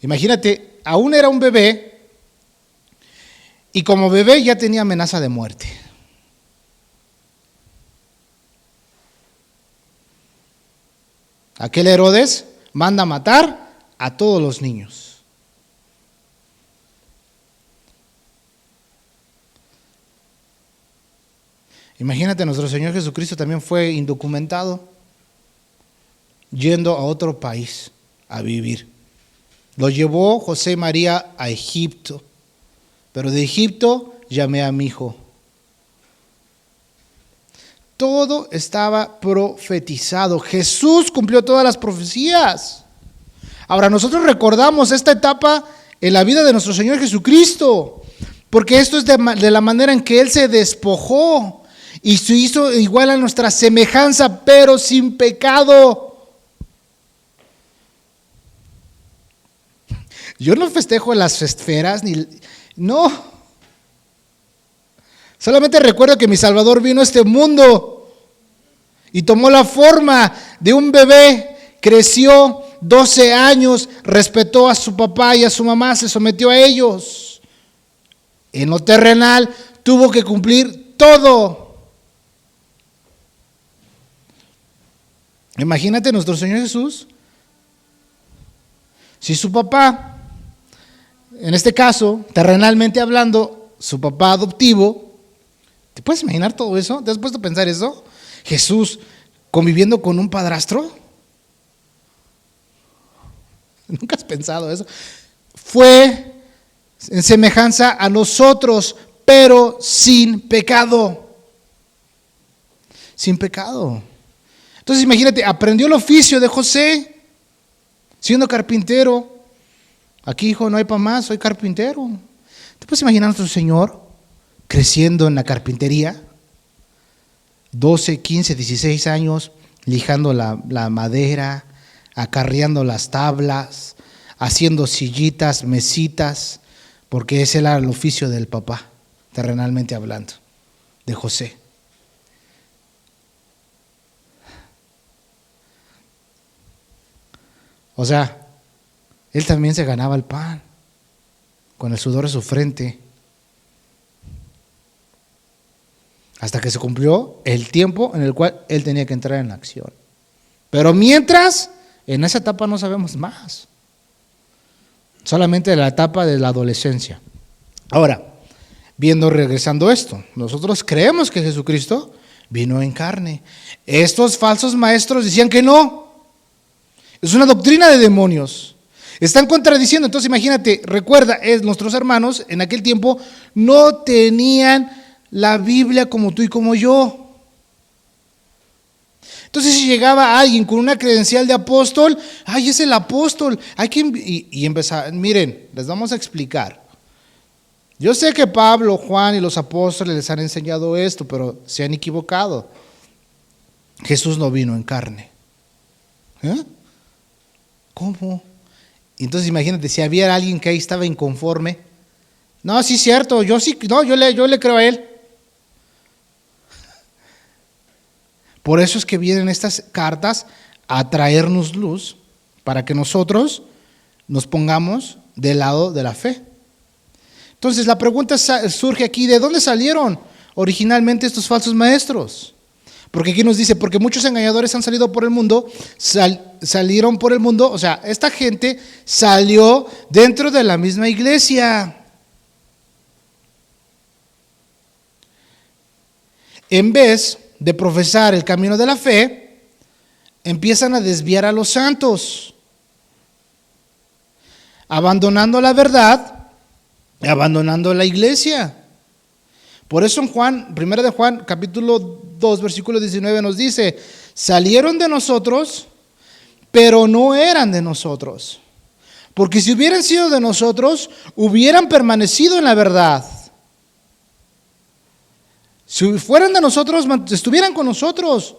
S1: Imagínate, aún era un bebé y como bebé ya tenía amenaza de muerte. Aquel Herodes manda matar a todos los niños. Imagínate, nuestro Señor Jesucristo también fue indocumentado, yendo a otro país a vivir. Lo llevó José y María a Egipto, pero de Egipto llamé a mi hijo. Todo estaba profetizado. Jesús cumplió todas las profecías. Ahora nosotros recordamos esta etapa en la vida de nuestro Señor Jesucristo, porque esto es de la manera en que Él se despojó y se hizo igual a nuestra semejanza, pero sin pecado. Yo no festejo las esferas, no. Solamente recuerdo que mi Salvador vino a este mundo y tomó la forma de un bebé, creció 12 años, respetó a su papá y a su mamá, se sometió a ellos. En lo terrenal tuvo que cumplir todo. Imagínate nuestro Señor Jesús, si su papá, en este caso, terrenalmente hablando, su papá adoptivo, ¿te puedes imaginar todo eso? ¿Te has puesto a pensar eso? Jesús conviviendo con un padrastro. ¿Nunca has pensado eso? Fue en semejanza a nosotros, pero sin pecado. Sin pecado. Entonces imagínate, aprendió el oficio de José, siendo carpintero. Aquí, hijo, no hay para más, soy carpintero. ¿Te puedes imaginar a nuestro Señor creciendo en la carpintería? 12, 15, 16 años, lijando la madera, acarreando las tablas, haciendo sillitas, mesitas, porque ese era el oficio del papá, terrenalmente hablando, de José. O sea, él también se ganaba el pan con el sudor de su frente, hasta que se cumplió el tiempo en el cual él tenía que entrar en acción. Pero mientras, en esa etapa no sabemos más, solamente de la etapa de la adolescencia. Ahora, regresando esto, nosotros creemos que Jesucristo vino en carne. Estos falsos maestros decían que no. Es una doctrina de demonios. Están contradiciendo. Entonces imagínate, recuerda, nuestros hermanos en aquel tiempo no tenían la Biblia como tú y como yo. Entonces si llegaba alguien con una credencial de apóstol, ¡ay, es el apóstol! Y empezar, miren, les vamos a explicar. Yo sé que Pablo, Juan y los apóstoles les han enseñado esto, pero se han equivocado. Jesús no vino en carne. ¿Cómo? Entonces imagínate, si había alguien que ahí estaba inconforme. No, sí es cierto, yo le creo a él. Por eso es que vienen estas cartas a traernos luz para que nosotros nos pongamos del lado de la fe. Entonces la pregunta surge aquí, ¿de dónde salieron originalmente estos falsos maestros? Porque aquí nos dice, porque muchos engañadores han salido por el mundo, salieron por el mundo, o sea, esta gente salió dentro de la misma iglesia. En vez de profesar el camino de la fe, empiezan a desviar a los santos, abandonando la verdad, abandonando la iglesia. Por eso en Juan, 1 de Juan, capítulo 2, versículo 19 nos dice, salieron de nosotros, pero no eran de nosotros. Porque si hubieran sido de nosotros, hubieran permanecido en la verdad. Si fueran de nosotros, estuvieran con nosotros.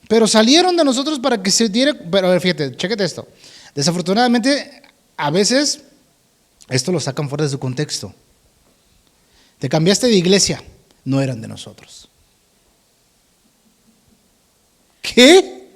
S1: Pero salieron de nosotros para que se diera. Pero a ver, fíjate, chéquete esto. Desafortunadamente, a veces, esto lo sacan fuera de su contexto. Te cambiaste de iglesia, no eran de nosotros. ¿Qué?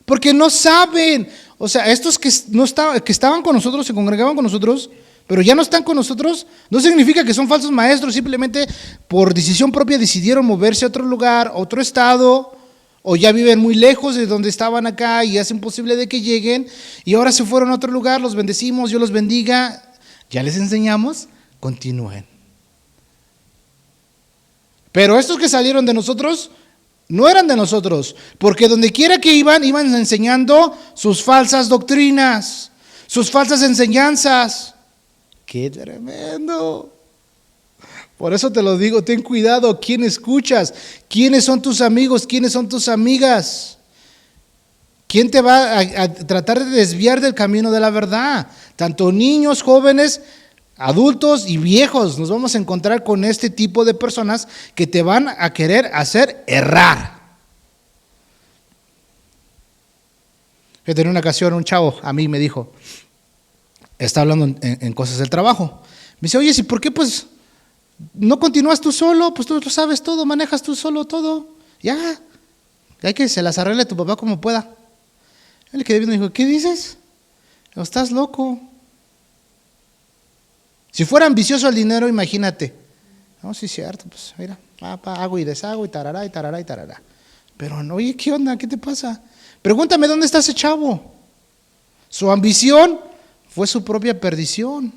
S1: Porque no saben. O sea, estos que estaban con nosotros, se congregaban con nosotros, pero ya no están con nosotros, no significa que son falsos maestros, simplemente por decisión propia decidieron moverse a otro lugar, a otro estado, o ya viven muy lejos de donde estaban acá y es imposible de que lleguen, y ahora se fueron a otro lugar, los bendecimos, Dios los bendiga, ya les enseñamos, continúen. Pero estos que salieron de nosotros, no eran de nosotros, porque donde quiera que iban enseñando sus falsas doctrinas, sus falsas enseñanzas. ¡Qué tremendo! Por eso te lo digo, ten cuidado, ¿quién escuchas? ¿Quiénes son tus amigos? ¿Quiénes son tus amigas? ¿Quién te va a tratar de desviar del camino de la verdad? Tanto niños, jóvenes, adultos y viejos, nos vamos a encontrar con este tipo de personas que te van a querer hacer errar. En una ocasión un chavo a mí me dijo, está hablando en cosas del trabajo, me dice, oye, ¿y por qué pues no continúas tú solo? Pues tú sabes todo, manejas tú solo todo, ya, hay que se las arregle tu papá como pueda. Él le quedé viendo y dijo, ¿qué dices? Estás loco. Si fuera ambicioso el dinero, imagínate. No, sí es cierto, pues mira, hago y deshago y tarará y tarará y tarará. Pero no, oye, ¿qué onda? ¿Qué te pasa? Pregúntame dónde está ese chavo. Su ambición fue su propia perdición.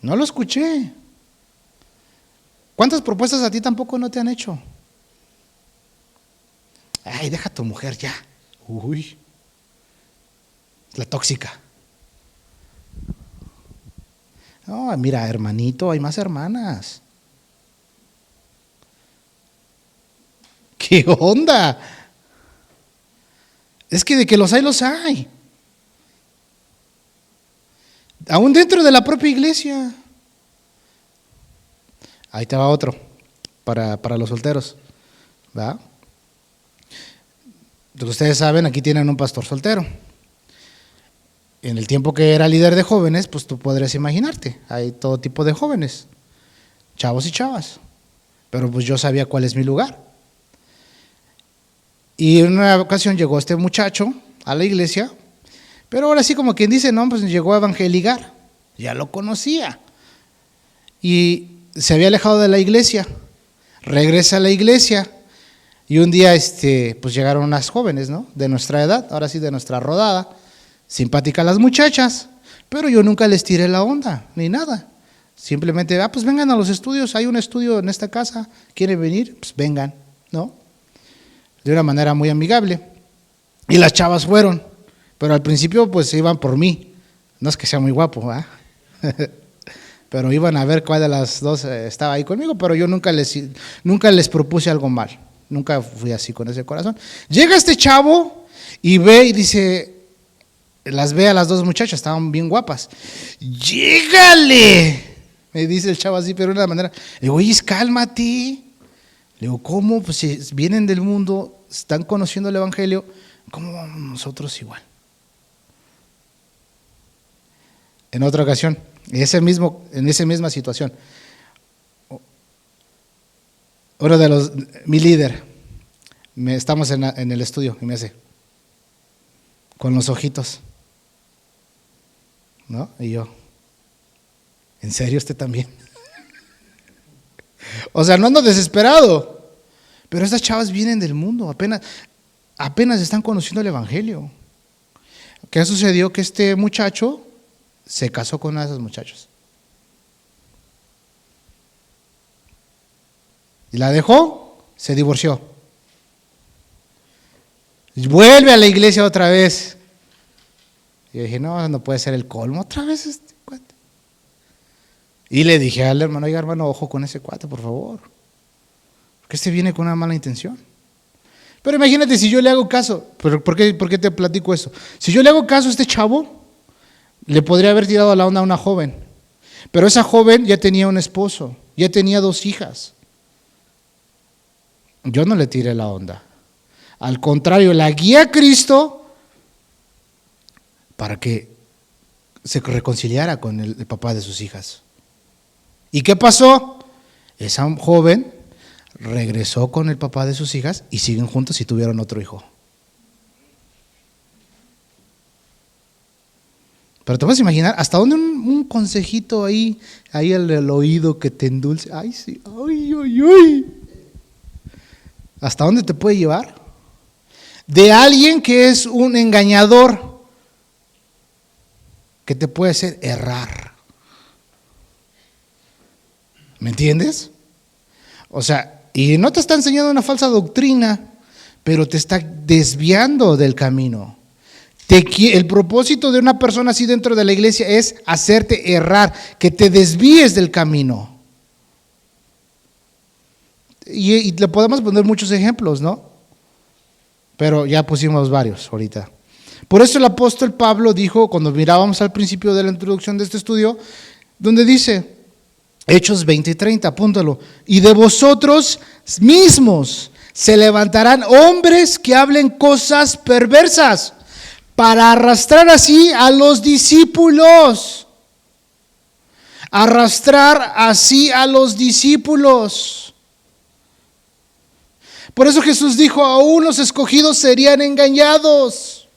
S1: No lo escuché. ¿Cuántas propuestas a ti tampoco no te han hecho? Ay, deja a tu mujer ya. Uy, la tóxica. No, mira, hermanito, hay más hermanas. ¿Qué onda? Es que de que los hay. Aún dentro de la propia iglesia. Ahí te va otro, para los solteros. ¿Va? Ustedes saben, aquí tienen un pastor soltero. En el tiempo que era líder de jóvenes, pues tú podrías imaginarte, hay todo tipo de jóvenes, chavos y chavas, pero pues yo sabía cuál es mi lugar. Y en una ocasión llegó este muchacho a la iglesia, pero ahora sí como quien dice, no, pues llegó a evangelizar, ya lo conocía. Y se había alejado de la iglesia, regresa a la iglesia, y un día pues llegaron unas jóvenes, ¿no? De nuestra edad, ahora sí de nuestra rodada, simpáticas las muchachas, pero yo nunca les tiré la onda, ni nada. Simplemente, pues vengan a los estudios, hay un estudio en esta casa, ¿quieren venir? Pues vengan, ¿no? De una manera muy amigable. Y las chavas fueron, pero al principio pues iban por mí, no es que sea muy guapo, ¿verdad? Pero iban a ver cuál de las dos estaba ahí conmigo, pero yo nunca les propuse algo mal, nunca fui así con ese corazón. Llega este chavo y ve y dice, las ve a las dos muchachas, estaban bien guapas. ¡Llégale! Me dice el chavo así, pero de una manera. Le digo, oye, cálmate. Le digo, ¿cómo? Pues si vienen del mundo, están conociendo el evangelio, ¿cómo vamos nosotros igual? En otra ocasión, en esa misma situación, uno de mi líder, estamos en el estudio y me hace, con los ojitos, ¿no? Y yo, ¿en serio usted también? O sea, no ando desesperado, pero estas chavas vienen del mundo, apenas están conociendo el evangelio. ¿Qué sucedió? Que este muchacho se casó con una de esas muchachas. Y la dejó, se divorció. Vuelve a la iglesia otra vez. Y yo dije, no puede ser el colmo otra vez este cuate. Y le dije al hermano, oiga hermano, ojo con ese cuate, por favor. Porque este viene con una mala intención. Pero imagínate si yo le hago caso. ¿Por qué te platico eso? Si yo le hago caso a este chavo, le podría haber tirado la onda a una joven. Pero esa joven ya tenía un esposo, ya tenía 2 hijas. Yo no le tiré la onda. Al contrario, la guié a Cristo para que se reconciliara con el papá de sus hijas. ¿Y qué pasó? Esa joven regresó con el papá de sus hijas y siguen juntos y tuvieron otro hijo. Pero te vas a imaginar hasta dónde un consejito ahí el oído que te endulce. Ay, sí, ay, ay, ay. ¿Hasta dónde te puede llevar? De alguien que es un engañador, que te puede hacer errar. ¿Me entiendes? O sea, y no te está enseñando una falsa doctrina, pero te está desviando del camino. El propósito de una persona así dentro de la iglesia es hacerte errar, que te desvíes del camino. Y le podemos poner muchos ejemplos, ¿no? Pero ya pusimos varios ahorita. Por eso el apóstol Pablo dijo, cuando mirábamos al principio de la introducción de este estudio, donde dice, Hechos 20:30, apúntalo, y de vosotros mismos se levantarán hombres que hablen cosas perversas, para arrastrar así a los discípulos. Arrastrar así a los discípulos. Por eso Jesús dijo, aún los escogidos serían engañados.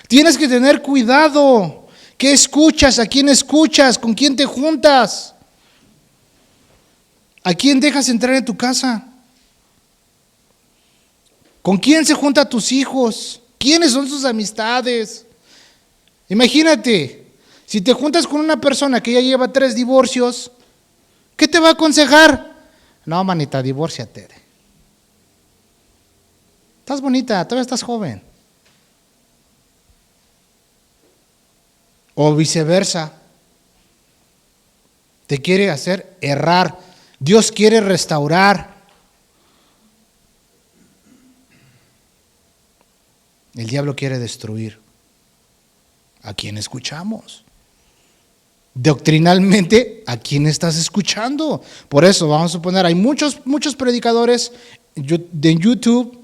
S1: Tienes que tener cuidado. ¿Qué escuchas? ¿A quién escuchas? ¿Con quién te juntas? ¿A quién dejas entrar en tu casa? ¿Con quién se juntan tus hijos? ¿Quiénes son sus amistades? Imagínate, si te juntas con una persona que ya lleva 3 divorcios, ¿qué te va a aconsejar? No, manita, divórciate. Estás bonita, todavía estás joven. O viceversa. Te quiere hacer errar. Dios quiere restaurar. El diablo quiere destruir. ¿A quién escuchamos? Doctrinalmente, ¿a quién estás escuchando? Por eso, vamos a suponer, hay muchos predicadores de YouTube.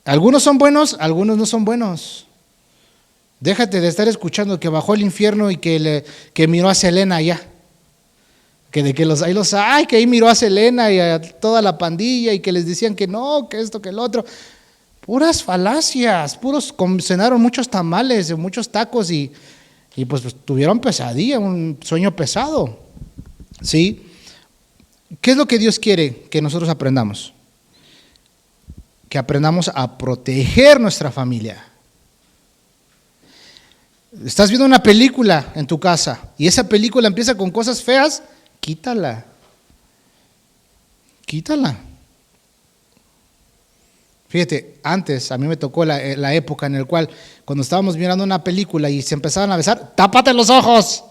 S1: Algunos son buenos, algunos no son buenos. Déjate de estar escuchando que bajó al infierno y que miró a Selena allá. Que ahí miró a Selena y a toda la pandilla y que les decían que no, que esto, que el otro. Puras falacias, cenaron muchos tamales, muchos tacos y pues tuvieron pesadilla, un sueño pesado. ¿Sí? ¿Qué es lo que Dios quiere que nosotros aprendamos? Que aprendamos a proteger nuestra familia. Estás viendo una película en tu casa y esa película empieza con cosas feas, quítala. Fíjate, antes a mí me tocó la época en la cual cuando estábamos mirando una película y se empezaban a besar, ¡tápate los ojos!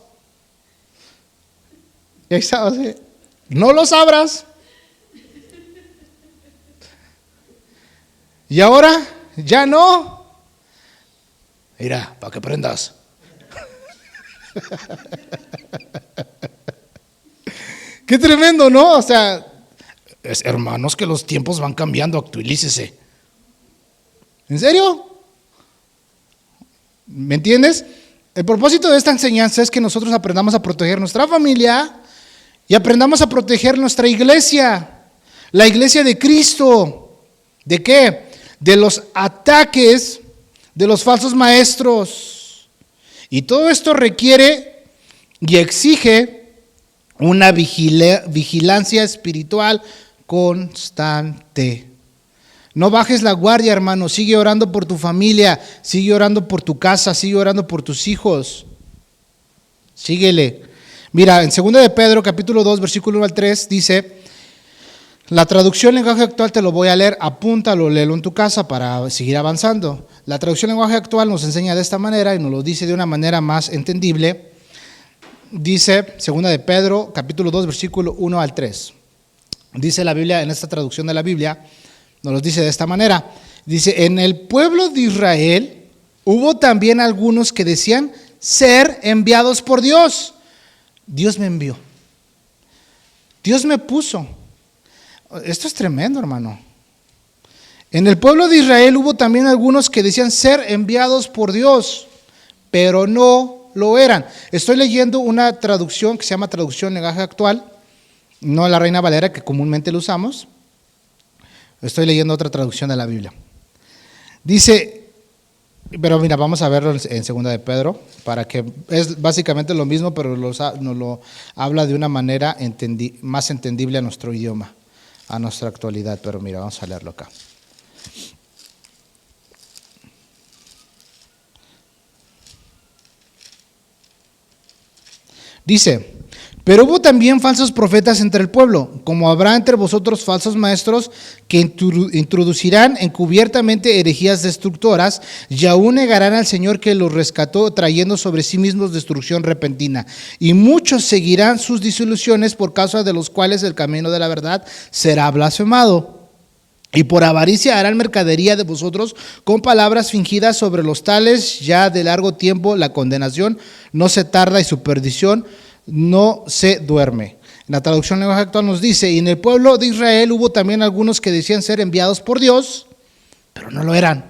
S1: Y ahí estaba así, no los abras. Y ahora, ya no. Mira, para que prendas. Qué tremendo, ¿no? O sea, hermanos, que los tiempos van cambiando, actualícese. ¿En serio? ¿Me entiendes? El propósito de esta enseñanza es que nosotros aprendamos a proteger nuestra familia y aprendamos a proteger nuestra iglesia, la iglesia de Cristo. ¿De qué? De los ataques de los falsos maestros. Y todo esto requiere y exige una vigilancia espiritual constante. No bajes la guardia, hermano. Sigue orando por tu familia, sigue orando por tu casa, sigue orando por tus hijos. Síguele. Mira, en 2 de Pedro, capítulo 2, versículo 1 al 3, dice, la traducción lenguaje actual te lo voy a leer, apúntalo, léelo en tu casa para seguir avanzando. La traducción lenguaje actual nos enseña de esta manera y nos lo dice de una manera más entendible. Dice, 2 de Pedro, capítulo 2, versículo 1 al 3. Dice la Biblia, en esta traducción de la Biblia, nos lo dice de esta manera. Dice, en el pueblo de Israel hubo también algunos que decían ser enviados por Dios. Dios me envió. Dios me puso. Esto es tremendo, hermano. En el pueblo de Israel hubo también algunos que decían ser enviados por Dios, pero no lo eran. Estoy leyendo una traducción que se llama traducción lenguaje actual, no la Reina Valera que comúnmente lo usamos. Estoy leyendo otra traducción de la Biblia. Dice, pero mira, vamos a verlo en segunda de Pedro, para que es básicamente lo mismo, pero nos lo habla de una manera más entendible a nuestro idioma, a nuestra actualidad. Pero mira, vamos a leerlo acá. Dice, pero hubo también falsos profetas entre el pueblo, como habrá entre vosotros falsos maestros que introducirán encubiertamente herejías destructoras y aún negarán al Señor que los rescató, trayendo sobre sí mismos destrucción repentina. Y muchos seguirán sus disoluciones, por causa de los cuales el camino de la verdad será blasfemado. Y por avaricia harán mercadería de vosotros con palabras fingidas. Sobre los tales ya de largo tiempo la condenación no se tarda y su perdición no se duerme. En la traducción lenguaje actual nos dice, y en el pueblo de Israel hubo también algunos que decían ser enviados por Dios, pero no lo eran.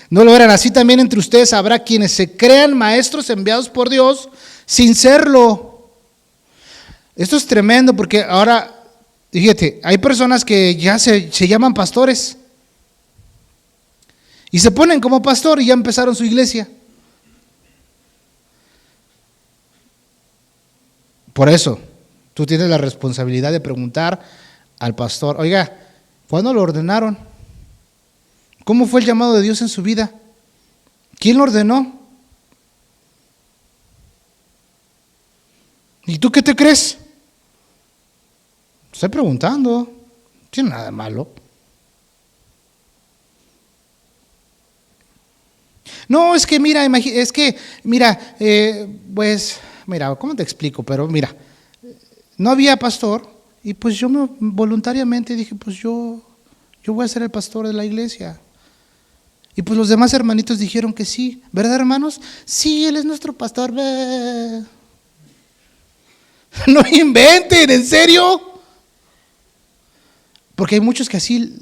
S1: No lo eran. Así también entre ustedes habrá quienes se crean maestros enviados por Dios sin serlo. Esto es tremendo porque ahora, fíjate, hay personas que ya se llaman pastores y se ponen como pastor y ya empezaron su iglesia. Por eso, tú tienes la responsabilidad de preguntar al pastor, oiga, ¿cuándo lo ordenaron? ¿Cómo fue el llamado de Dios en su vida? ¿Quién lo ordenó? ¿Y tú qué te crees? Estoy preguntando, no tiene nada de malo. No, es que mira, pues, mira, ¿cómo te explico? Pero mira, no había pastor y pues yo voluntariamente dije, pues yo voy a ser el pastor de la iglesia. Y pues los demás hermanitos dijeron que sí, ¿verdad, hermanos? Sí, él es nuestro pastor. No inventen, ¿en serio? Porque hay muchos que así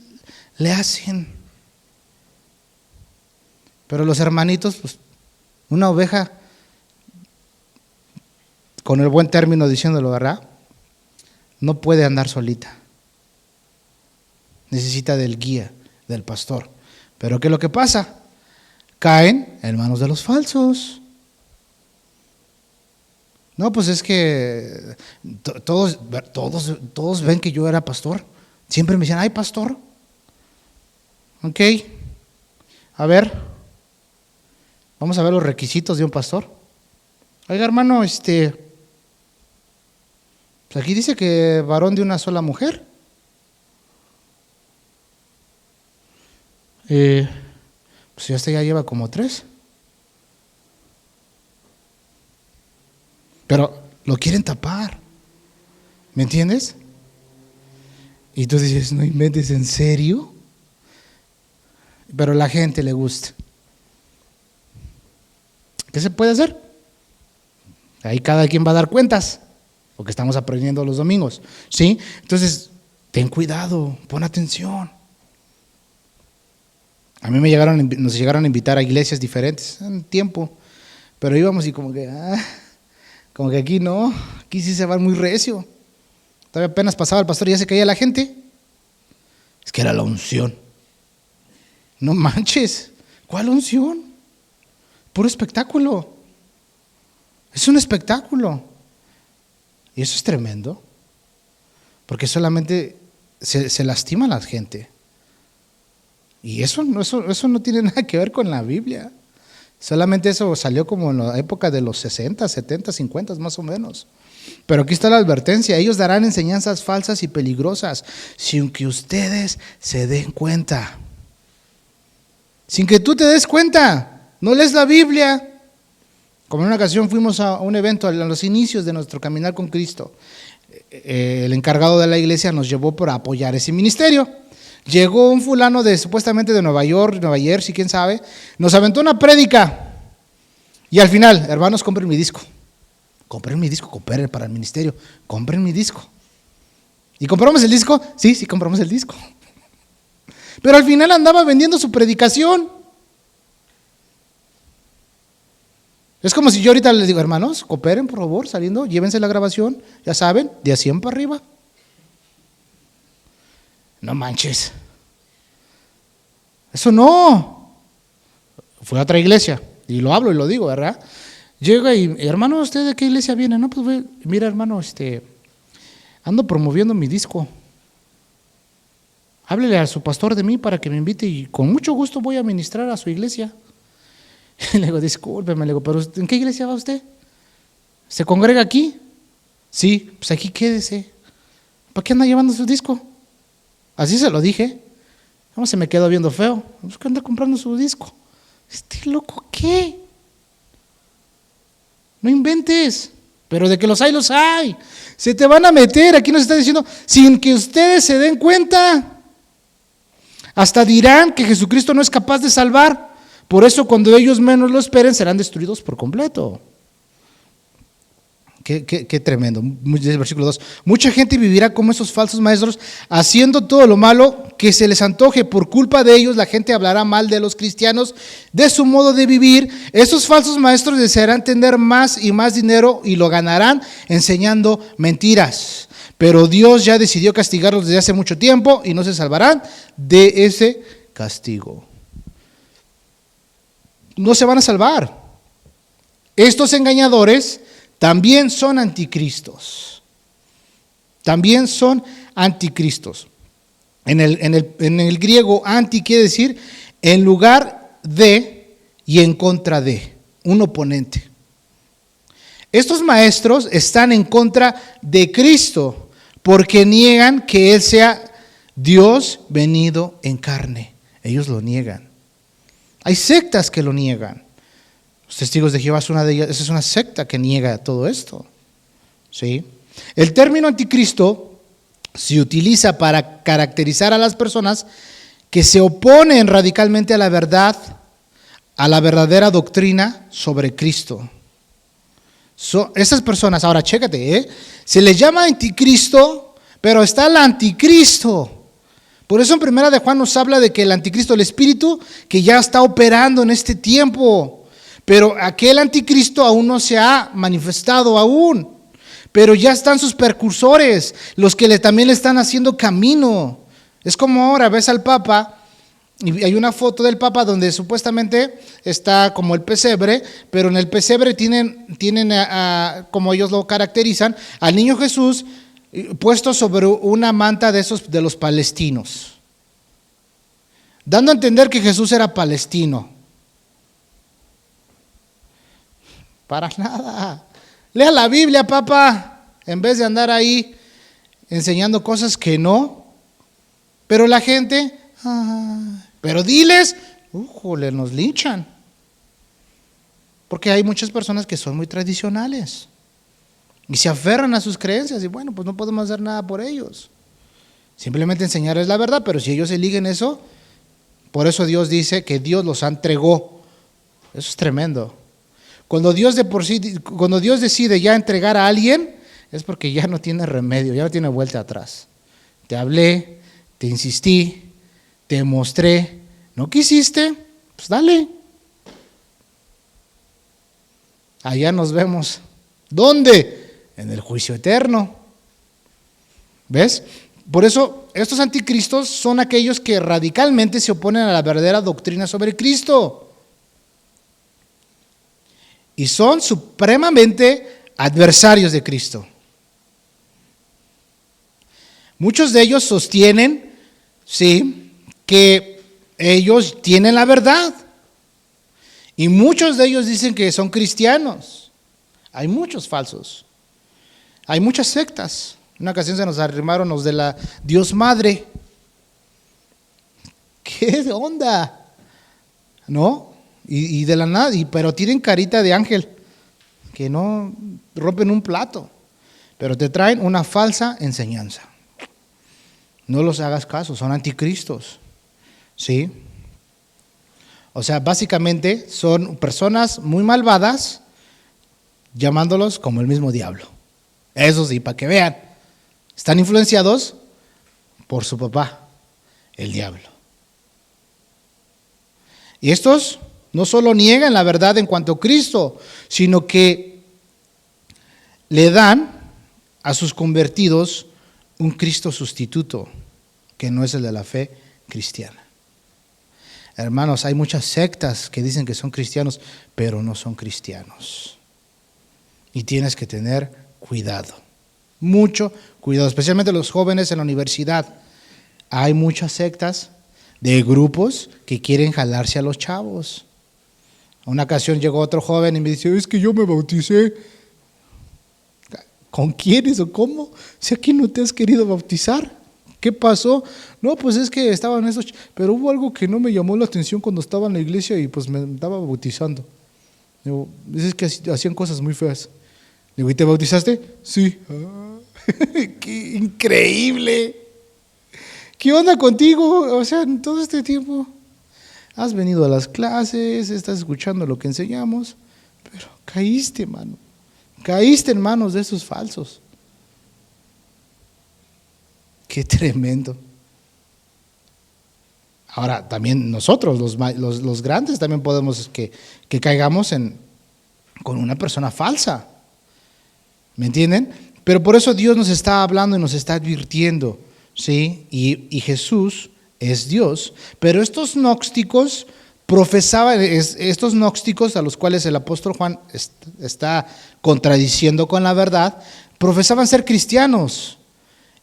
S1: le hacen. Pero los hermanitos, pues, una oveja, con el buen término diciéndolo, ¿verdad? No puede andar solita. Necesita del guía, del pastor. Pero ¿qué es lo que pasa? Caen en manos de los falsos. No, pues es que todos ven que yo era pastor. Siempre me decían, ay, pastor. Ok. A ver. Vamos a ver los requisitos de un pastor. Oiga, hermano, pues aquí dice que varón de una sola mujer. Pues ya lleva como 3. Pero lo quieren tapar. ¿Me entiendes? Y tú dices, no inventes, ¿en serio? Pero a la gente le gusta. ¿Qué se puede hacer? Ahí cada quien va a dar cuentas, porque estamos aprendiendo los domingos, ¿sí? Entonces, ten cuidado, pon atención. A mí nos llegaron a invitar a iglesias diferentes en tiempo, pero íbamos y como que aquí no, aquí sí se va muy recio. Todavía apenas pasaba el pastor y ya se caía la gente. Es que era la unción. No manches, ¿cuál unción? Puro espectáculo. Es un espectáculo. Y eso es tremendo. Porque solamente se lastima a la gente. Y eso no tiene nada que ver con la Biblia. Solamente eso salió como en la época de los 60, 70, 50 más o menos. Pero aquí está la advertencia. Ellos darán enseñanzas falsas y peligrosas sin que ustedes se den cuenta. Sin que tú te des cuenta. No lees la Biblia. Como en una ocasión fuimos a un evento a los inicios de nuestro caminar con Cristo. El encargado de la iglesia nos llevó para apoyar ese ministerio. Llegó un fulano supuestamente de Nueva York, Nueva Jersey, quién sabe. Nos aventó una prédica. Y al final, hermanos, compren mi disco. Compren mi disco, cooperen para el ministerio. Compren mi disco. ¿Y compramos el disco? Sí, compramos el disco. Pero al final andaba vendiendo su predicación. Es como si yo ahorita les digo, hermanos, cooperen por favor, saliendo, llévense la grabación, ya saben, de a 100 para arriba. No manches. Eso no. Fue a otra iglesia, y lo hablo y lo digo, ¿verdad? Llega y, hermano, ¿usted de qué iglesia viene? No, pues mira, hermano, ando promoviendo mi disco. Háblele a su pastor de mí para que me invite y con mucho gusto voy a ministrar a su iglesia. Y le digo, discúlpeme, le digo, pero ¿en qué iglesia va usted? ¿Se congrega aquí? Sí, pues aquí quédese. ¿Para qué anda llevando su disco? Así se lo dije. ¿Cómo se me quedó viendo feo? Pues que anda comprando su disco. ¿Este loco qué? No inventes. Pero de que los hay. Se te van a meter, aquí nos está diciendo, sin que ustedes se den cuenta. Hasta dirán que Jesucristo no es capaz de salvar. Por eso cuando ellos menos lo esperen serán destruidos por completo. Qué tremendo. Versículo 2. Mucha gente vivirá como esos falsos maestros, haciendo todo lo malo que se les antoje. Por culpa de ellos la gente hablará mal de los cristianos, de su modo de vivir. Esos falsos maestros desearán tener más y más dinero y lo ganarán enseñando mentiras. Pero Dios ya decidió castigarlos desde hace mucho tiempo y no se salvarán de ese castigo. No se van a salvar. Estos engañadores también son anticristos. También son anticristos. En el griego, anti quiere decir en lugar de y en contra de, un oponente. Estos maestros están en contra de Cristo porque niegan que Él sea Dios venido en carne. Ellos lo niegan. Hay sectas que lo niegan. Los Testigos de Jehová es una de ellas. Esa es una secta que niega todo esto. ¿Sí? El término anticristo se utiliza para caracterizar a las personas que se oponen radicalmente a la verdad, a la verdadera doctrina sobre Cristo. Esas personas, ahora chécate, se les llama anticristo, pero está el anticristo. Por eso en 1 de Juan nos habla de que el anticristo, el espíritu que ya está operando en este tiempo, pero aquel anticristo aún no se ha manifestado aún, pero ya están sus precursores, los que también le están haciendo camino. Es como ahora ves al Papa, y hay una foto del Papa donde supuestamente está como el pesebre, pero en el pesebre tienen como ellos lo caracterizan, al niño Jesús puesto sobre una manta de los palestinos, dando a entender que Jesús era palestino. Para nada. Lea la Biblia, papá, en vez de andar ahí enseñando cosas que no. Pero la gente, pero diles, nos linchan. Porque hay muchas personas que son muy tradicionales y se aferran a sus creencias y bueno, pues no podemos hacer nada por ellos. Simplemente enseñarles la verdad, pero si ellos eligen eso, por eso Dios dice que Dios los entregó. Eso es tremendo. Cuando Dios decide ya entregar a alguien, es porque ya no tiene remedio, ya no tiene vuelta atrás. Te hablé, te insistí, te mostré, no quisiste, pues dale. Allá nos vemos. ¿Dónde? En el juicio eterno. ¿Ves? Por eso estos anticristos son aquellos que radicalmente se oponen a la verdadera doctrina sobre Cristo. Y son supremamente adversarios de Cristo. Muchos de ellos sostienen, sí, que ellos tienen la verdad. Y muchos de ellos dicen que son cristianos. Hay muchos falsos. Hay muchas sectas. En una ocasión se nos arrimaron los de la Dios Madre. ¿Qué onda? ¿No? Y de la nada, pero tienen carita de ángel, que no rompen un plato, pero te traen una falsa enseñanza. No los hagas caso, son anticristos. ¿Sí? O sea, básicamente son personas muy malvadas, llamándolos como el mismo diablo. Eso sí, para que vean, están influenciados por su papá, el diablo. Y estos no solo niegan la verdad en cuanto a Cristo, sino que le dan a sus convertidos un Cristo sustituto, que no es el de la fe cristiana. Hermanos, hay muchas sectas que dicen que son cristianos, pero no son cristianos. Y tienes que tener cuidado, mucho cuidado, especialmente los jóvenes en la universidad. Hay muchas sectas de grupos que quieren jalarse a los chavos. Una ocasión llegó otro joven y me dice, es que yo me bauticé. ¿Con quiénes o cómo? Si aquí no te has querido bautizar. ¿Qué pasó? No, pues es que estaban esos, pero hubo algo que no me llamó la atención cuando estaba en la iglesia y pues me estaba bautizando. Digo, es que hacían cosas muy feas. Digo, ¿y te bautizaste? Sí. ¡Qué increíble! ¿Qué onda contigo? O sea, en todo este tiempo has venido a las clases, estás escuchando lo que enseñamos, pero caíste, mano. Caíste en manos de esos falsos. Qué tremendo. Ahora, también nosotros, los grandes, también podemos que caigamos con una persona falsa. ¿Me entienden? Pero por eso Dios nos está hablando y nos está advirtiendo, ¿sí? Y Jesús es Dios. Pero estos gnósticos profesaban, estos gnósticos a los cuales el apóstol Juan está contradiciendo con la verdad, profesaban ser cristianos.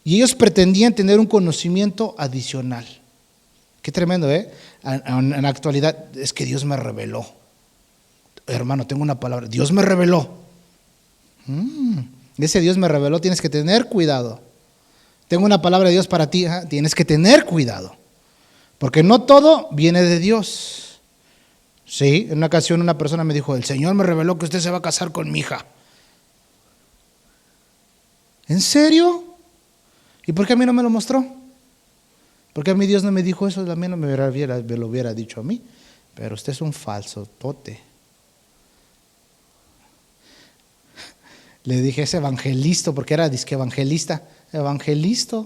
S1: Y ellos pretendían tener un conocimiento adicional. Qué tremendo, ¿eh? En la actualidad, es que Dios me reveló. Hermano, tengo una palabra. Dios me reveló. Ese Dios me reveló, tienes que tener cuidado. Tengo una palabra de Dios para ti, tienes que tener cuidado. Porque no todo viene de Dios. Sí, en una ocasión una persona me dijo, el Señor me reveló que usted se va a casar con mi hija. ¿En serio? ¿Y por qué a mí no me lo mostró? Porque a mí Dios no me dijo eso, a mí no me lo hubiera dicho a mí. Pero usted es un falso tote. Le dije, es evangelista, porque era disque evangelista. Evangelista.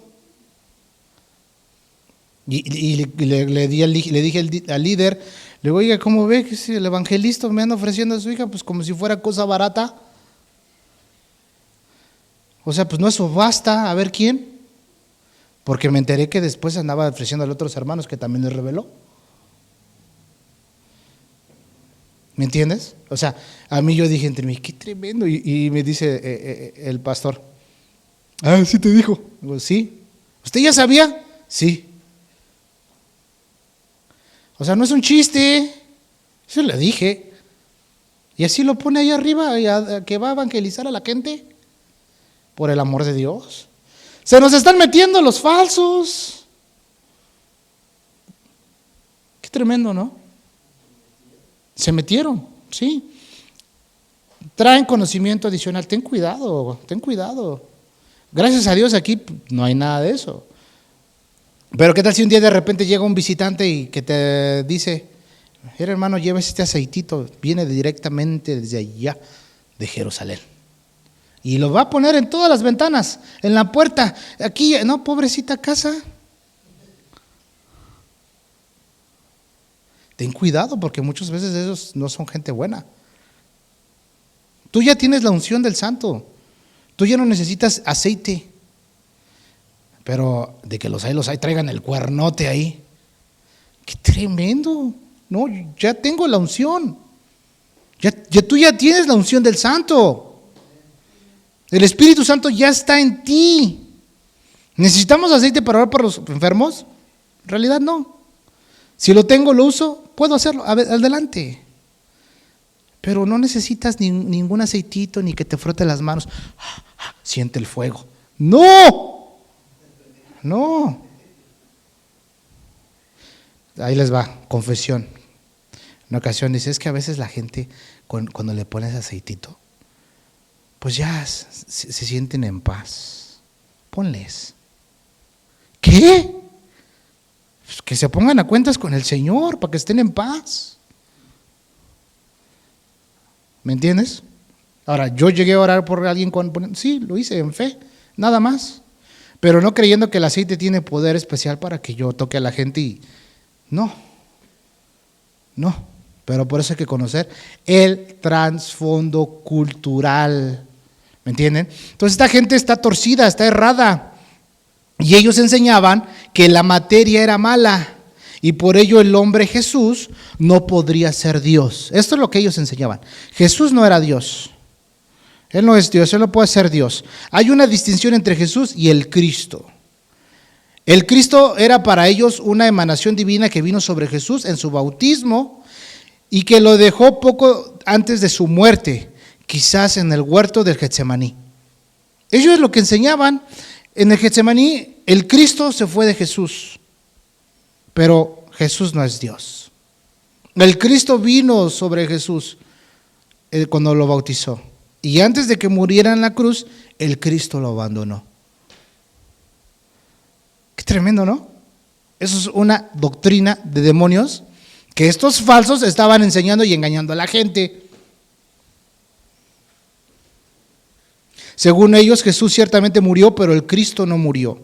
S1: Y le dije al líder, le digo, oiga, ¿cómo ve que si el evangelista me anda ofreciendo a su hija? Pues como si fuera cosa barata. O sea, pues no es subasta, a ver quién. Porque me enteré que después andaba ofreciendo a otros hermanos que también les reveló. ¿Me entiendes? O sea, a mí yo dije entre mí, qué tremendo. Y me dice el pastor, sí te dijo. Digo, sí. ¿Usted ya sabía? Sí. O sea, no es un chiste. Eso le dije. Y así lo pone ahí arriba, que va a evangelizar a la gente. Por el amor de Dios. Se nos están metiendo los falsos. Qué tremendo, ¿no? Se metieron, sí. Traen conocimiento adicional. Ten cuidado, ten cuidado. Gracias a Dios aquí no hay nada de eso. Pero ¿qué tal si un día de repente llega un visitante y que te dice, mira hermano, lleves este aceitito, viene directamente desde allá de Jerusalén. Y lo va a poner en todas las ventanas, en la puerta. Aquí, no, pobrecita casa. Ten cuidado porque muchas veces esos no son gente buena. Tú ya tienes la unción del santo. Tú ya no necesitas aceite. Pero de que los hay, traigan el cuernote ahí. ¡Qué tremendo! No, ya tengo la unción. Tú ya tienes la unción del santo. El Espíritu Santo ya está en ti. ¿Necesitamos aceite para orar por los enfermos? En realidad no. Si lo tengo, lo uso, puedo hacerlo. A ver, adelante. Pero no necesitas ningún aceitito ni que te frote las manos. Siente el fuego. ¡No! No. Ahí les va, confesión. En ocasión dice, es que a veces la gente, cuando le pones aceitito, pues ya se sienten en paz. Ponles. ¿Qué? Pues que se pongan a cuentas con el Señor para que estén en paz. ¿Me entiendes? Ahora, yo llegué a orar por alguien sí, lo hice en fe, nada más. Pero no creyendo que el aceite tiene poder especial para que yo toque a la gente y no. No, pero por eso hay que conocer el trasfondo cultural. ¿Me entienden? Entonces esta gente está torcida, está errada. Y ellos enseñaban que la materia era mala. Y por ello el hombre Jesús no podría ser Dios. Esto es lo que ellos enseñaban. Jesús no era Dios. Él no es Dios, Él no puede ser Dios. Hay una distinción entre Jesús y el Cristo. El Cristo era para ellos una emanación divina que vino sobre Jesús en su bautismo y que lo dejó poco antes de su muerte, quizás en el huerto del Getsemaní. Ellos lo que enseñaban en el Getsemaní, el Cristo se fue de Jesús, pero Jesús no es Dios. El Cristo vino sobre Jesús cuando lo bautizó. Y antes de que muriera en la cruz, el Cristo lo abandonó. Qué tremendo, ¿no? Eso es una doctrina de demonios que estos falsos estaban enseñando y engañando a la gente. Según ellos, Jesús ciertamente murió, pero el Cristo no murió.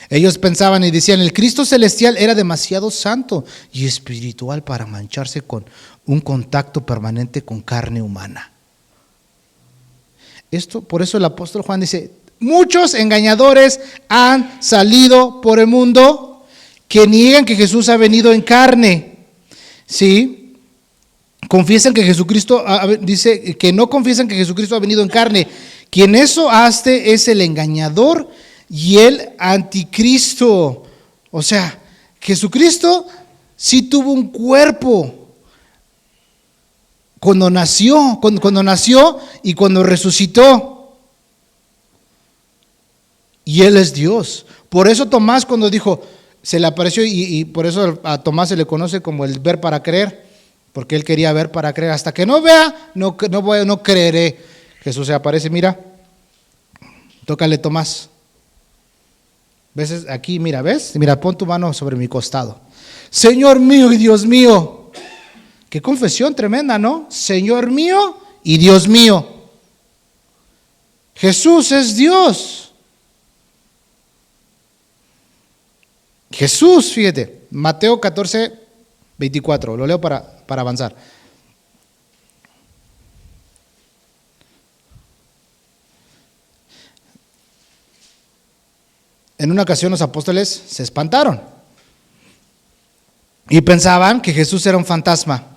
S1: Ellos pensaban y decían, el Cristo celestial era demasiado santo y espiritual para mancharse con un contacto permanente con carne humana. Por eso el apóstol Juan dice, muchos engañadores han salido por el mundo que niegan que Jesús ha venido en carne. ¿Sí? Confiesan que Jesucristo, dice que no confiesan que Jesucristo ha venido en carne. Quien eso hace es el engañador y el anticristo. O sea, Jesucristo sí tuvo un cuerpo cuando nació y cuando resucitó. Y Él es Dios. Por eso Tomás cuando dijo, se le apareció y por eso a Tomás se le conoce como el ver para creer. Porque él quería ver para creer. Hasta que no vea, no creeré. Jesús se aparece, mira. Tócale, Tomás. ¿Ves aquí? Mira, ¿ves? Mira, pon tu mano sobre mi costado. Señor mío y Dios mío. Qué confesión tremenda, ¿no? Señor mío y Dios mío. Jesús es Dios. Jesús, fíjate. Mateo 14:24. Lo leo para avanzar. En una ocasión los apóstoles se espantaron y pensaban que Jesús era un fantasma.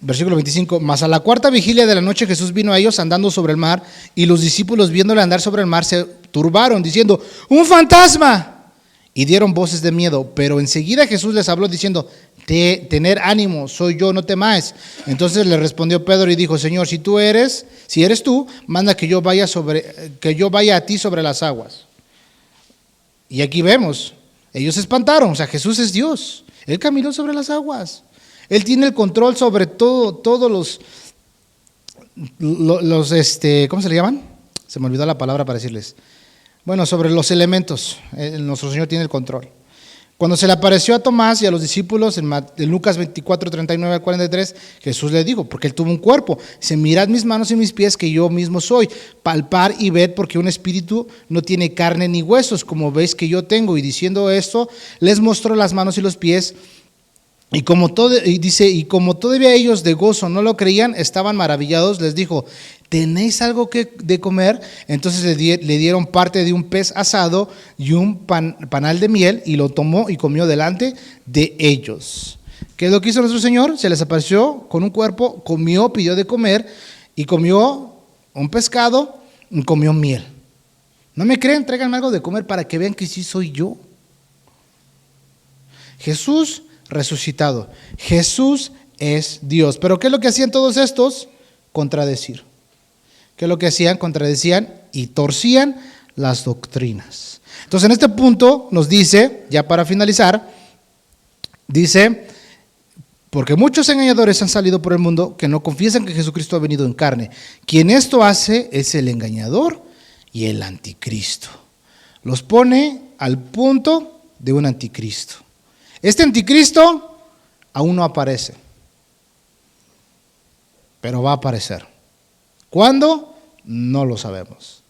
S1: Versículo 25, mas a la cuarta vigilia de la noche Jesús vino a ellos andando sobre el mar, y los discípulos viéndole andar sobre el mar se turbaron diciendo, ¡un fantasma! Y dieron voces de miedo, pero enseguida Jesús les habló diciendo, tener ánimo, soy yo, no temáis. Entonces le respondió Pedro y dijo, Señor, si eres tú, manda que yo vaya a ti sobre las aguas. Y aquí vemos, ellos se espantaron, o sea, Jesús es Dios, Él caminó sobre las aguas, Él tiene el control sobre todos los ¿cómo se le llaman? Se me olvidó la palabra para decirles. Bueno, sobre los elementos, nuestro Señor tiene el control. Cuando se le apareció a Tomás y a los discípulos en Lucas 24, 39 al 43, Jesús le dijo, porque Él tuvo un cuerpo, dice, mirad mis manos y mis pies que yo mismo soy, palpar y ved porque un espíritu no tiene carne ni huesos, como veis que yo tengo. Y diciendo esto, les mostró las manos y los pies. Y como todavía ellos de gozo no lo creían, estaban maravillados, les dijo, ¿tenéis algo de comer? Entonces le dieron parte de un pez asado y un panal de miel, y lo tomó y comió delante de ellos. ¿Qué es lo que hizo nuestro Señor? Se les apareció con un cuerpo, comió, pidió de comer, y comió un pescado y comió miel. ¿No me creen? Tráiganme algo de comer para que vean que sí soy yo. Jesús resucitado. Jesús es Dios. Pero ¿qué es lo que hacían todos estos? Contradecir. ¿Qué es lo que hacían? Contradecían y torcían las doctrinas. Entonces en este punto nos dice, ya para finalizar, dice, porque muchos engañadores han salido por el mundo que no confiesan que Jesucristo ha venido en carne. Quien esto hace es el engañador y el anticristo. Los pone al punto de un anticristo. Este anticristo aún no aparece, pero va a aparecer. ¿Cuándo? No lo sabemos.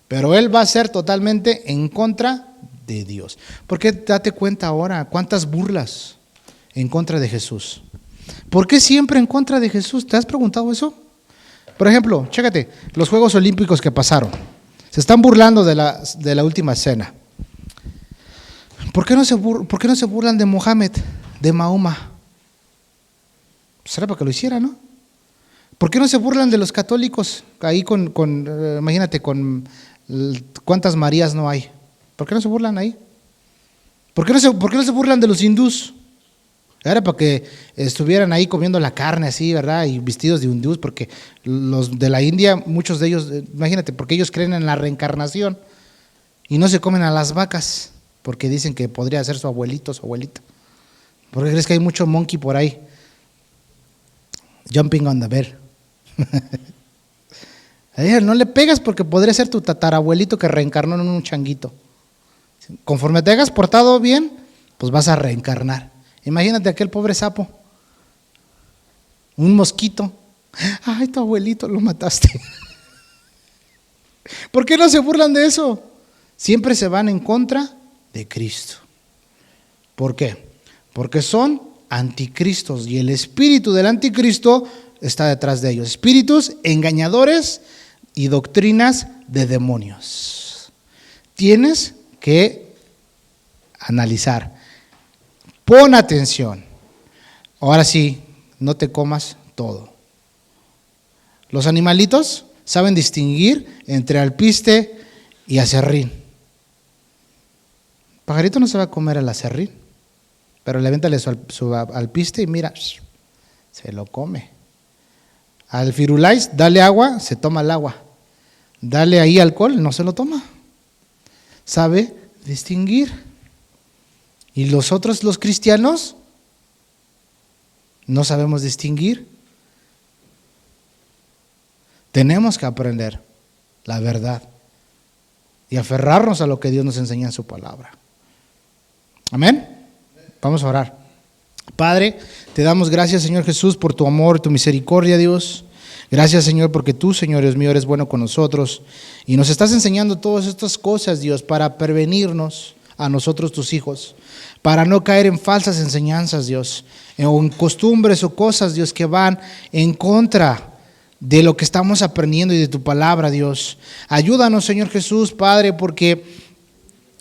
S1: Pero él va a ser totalmente en contra de Dios. Porque date cuenta ahora cuántas burlas en contra de Jesús. ¿Por qué siempre en contra de Jesús? ¿Te has preguntado eso? Por ejemplo, chécate, los Juegos Olímpicos que pasaron. Se están burlando de la última cena. ¿Por qué no se burlan de Mohammed, de Mahoma? Será para que lo hiciera, ¿no? ¿Por qué no se burlan de los católicos? Ahí imagínate, cuántas Marías no hay. ¿Por qué no se burlan ahí? ¿Por qué no se burlan de los hindús? Era para que estuvieran ahí comiendo la carne así, ¿verdad? Y vestidos de hindús, porque los de la India, muchos de ellos, imagínate, porque ellos creen en la reencarnación y no se comen a las vacas, porque dicen que podría ser su abuelito, su abuelita. ¿Por qué crees que hay mucho monkey por ahí? Jumping on the bear. No le pegas porque podría ser tu tatarabuelito que reencarnó en un changuito. Conforme te hayas portado bien, pues vas a reencarnar. Imagínate aquel pobre sapo, un mosquito. Ay, tu abuelito lo mataste. ¿Por qué no se burlan de eso? Siempre se van en contra de Cristo. ¿Por qué? Porque son anticristos y el espíritu del anticristo está detrás de ellos. Espíritus engañadores y doctrinas de demonios. Tienes que analizar. Pon atención. Ahora sí, no te comas todo. Los animalitos saben distinguir entre alpiste y aserrín. El pajarito no se va a comer el aserrín, pero levántale su alpiste y mira, se lo come. Al firulais, dale agua, se toma el agua. Dale ahí alcohol, no se lo toma. Sabe distinguir. Y los otros, los cristianos, no sabemos distinguir. Tenemos que aprender la verdad y aferrarnos a lo que Dios nos enseña en su palabra. Amén. Vamos a orar. Padre, te damos gracias, Señor Jesús, por tu amor, tu misericordia, Dios. Gracias, Señor, porque tú, Señor Dios mío, eres bueno con nosotros y nos estás enseñando todas estas cosas, Dios, para prevenirnos a nosotros, tus hijos, para no caer en falsas enseñanzas, Dios, o en costumbres o cosas, Dios, que van en contra de lo que estamos aprendiendo y de tu palabra, Dios. Ayúdanos, Señor Jesús, Padre, porque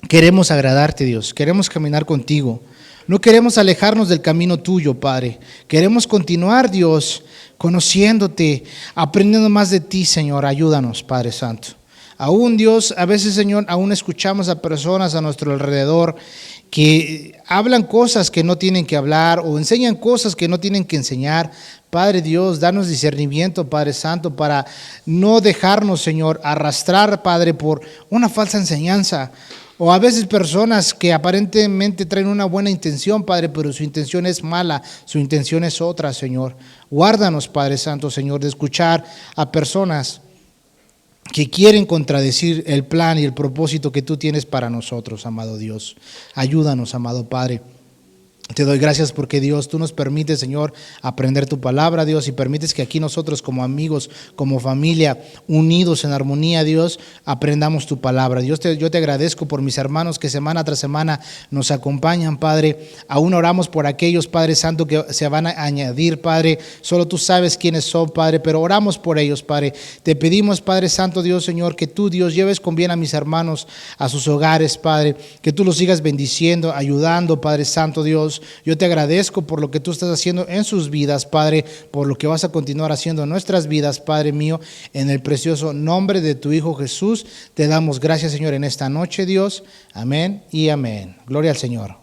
S1: queremos agradarte, Dios, queremos caminar contigo. No queremos alejarnos del camino tuyo, Padre. Queremos continuar, Dios, conociéndote, aprendiendo más de ti, Señor. Ayúdanos, Padre Santo. Aún, Dios, a veces, Señor, aún escuchamos a personas a nuestro alrededor que hablan cosas que no tienen que hablar o enseñan cosas que no tienen que enseñar. Padre Dios, danos discernimiento, Padre Santo, para no dejarnos, Señor, arrastrar, Padre, por una falsa enseñanza. O a veces personas que aparentemente traen una buena intención, Padre, pero su intención es mala, su intención es otra, Señor. Guárdanos, Padre Santo, Señor, de escuchar a personas que quieren contradecir el plan y el propósito que tú tienes para nosotros, amado Dios. Ayúdanos, amado Padre. Te doy gracias porque, Dios, tú nos permites, Señor, aprender tu palabra, Dios, y permites que aquí nosotros como amigos, como familia, unidos en armonía, Dios, aprendamos tu palabra. Dios, yo te agradezco por mis hermanos que semana tras semana nos acompañan, Padre. Aún oramos por aquellos, Padre Santo, que se van a añadir, Padre. Solo tú sabes quiénes son, Padre, pero oramos por ellos, Padre. Te pedimos, Padre Santo, Dios, Señor, que tú, Dios, lleves con bien a mis hermanos a sus hogares, Padre. Que tú los sigas bendiciendo, ayudando, Padre Santo, Dios. Yo te agradezco por lo que tú estás haciendo en sus vidas, Padre, por lo que vas a continuar haciendo en nuestras vidas, Padre mío, en el precioso nombre de tu Hijo Jesús. Te damos gracias, Señor, en esta noche, Dios. Amén y amén. Gloria al Señor.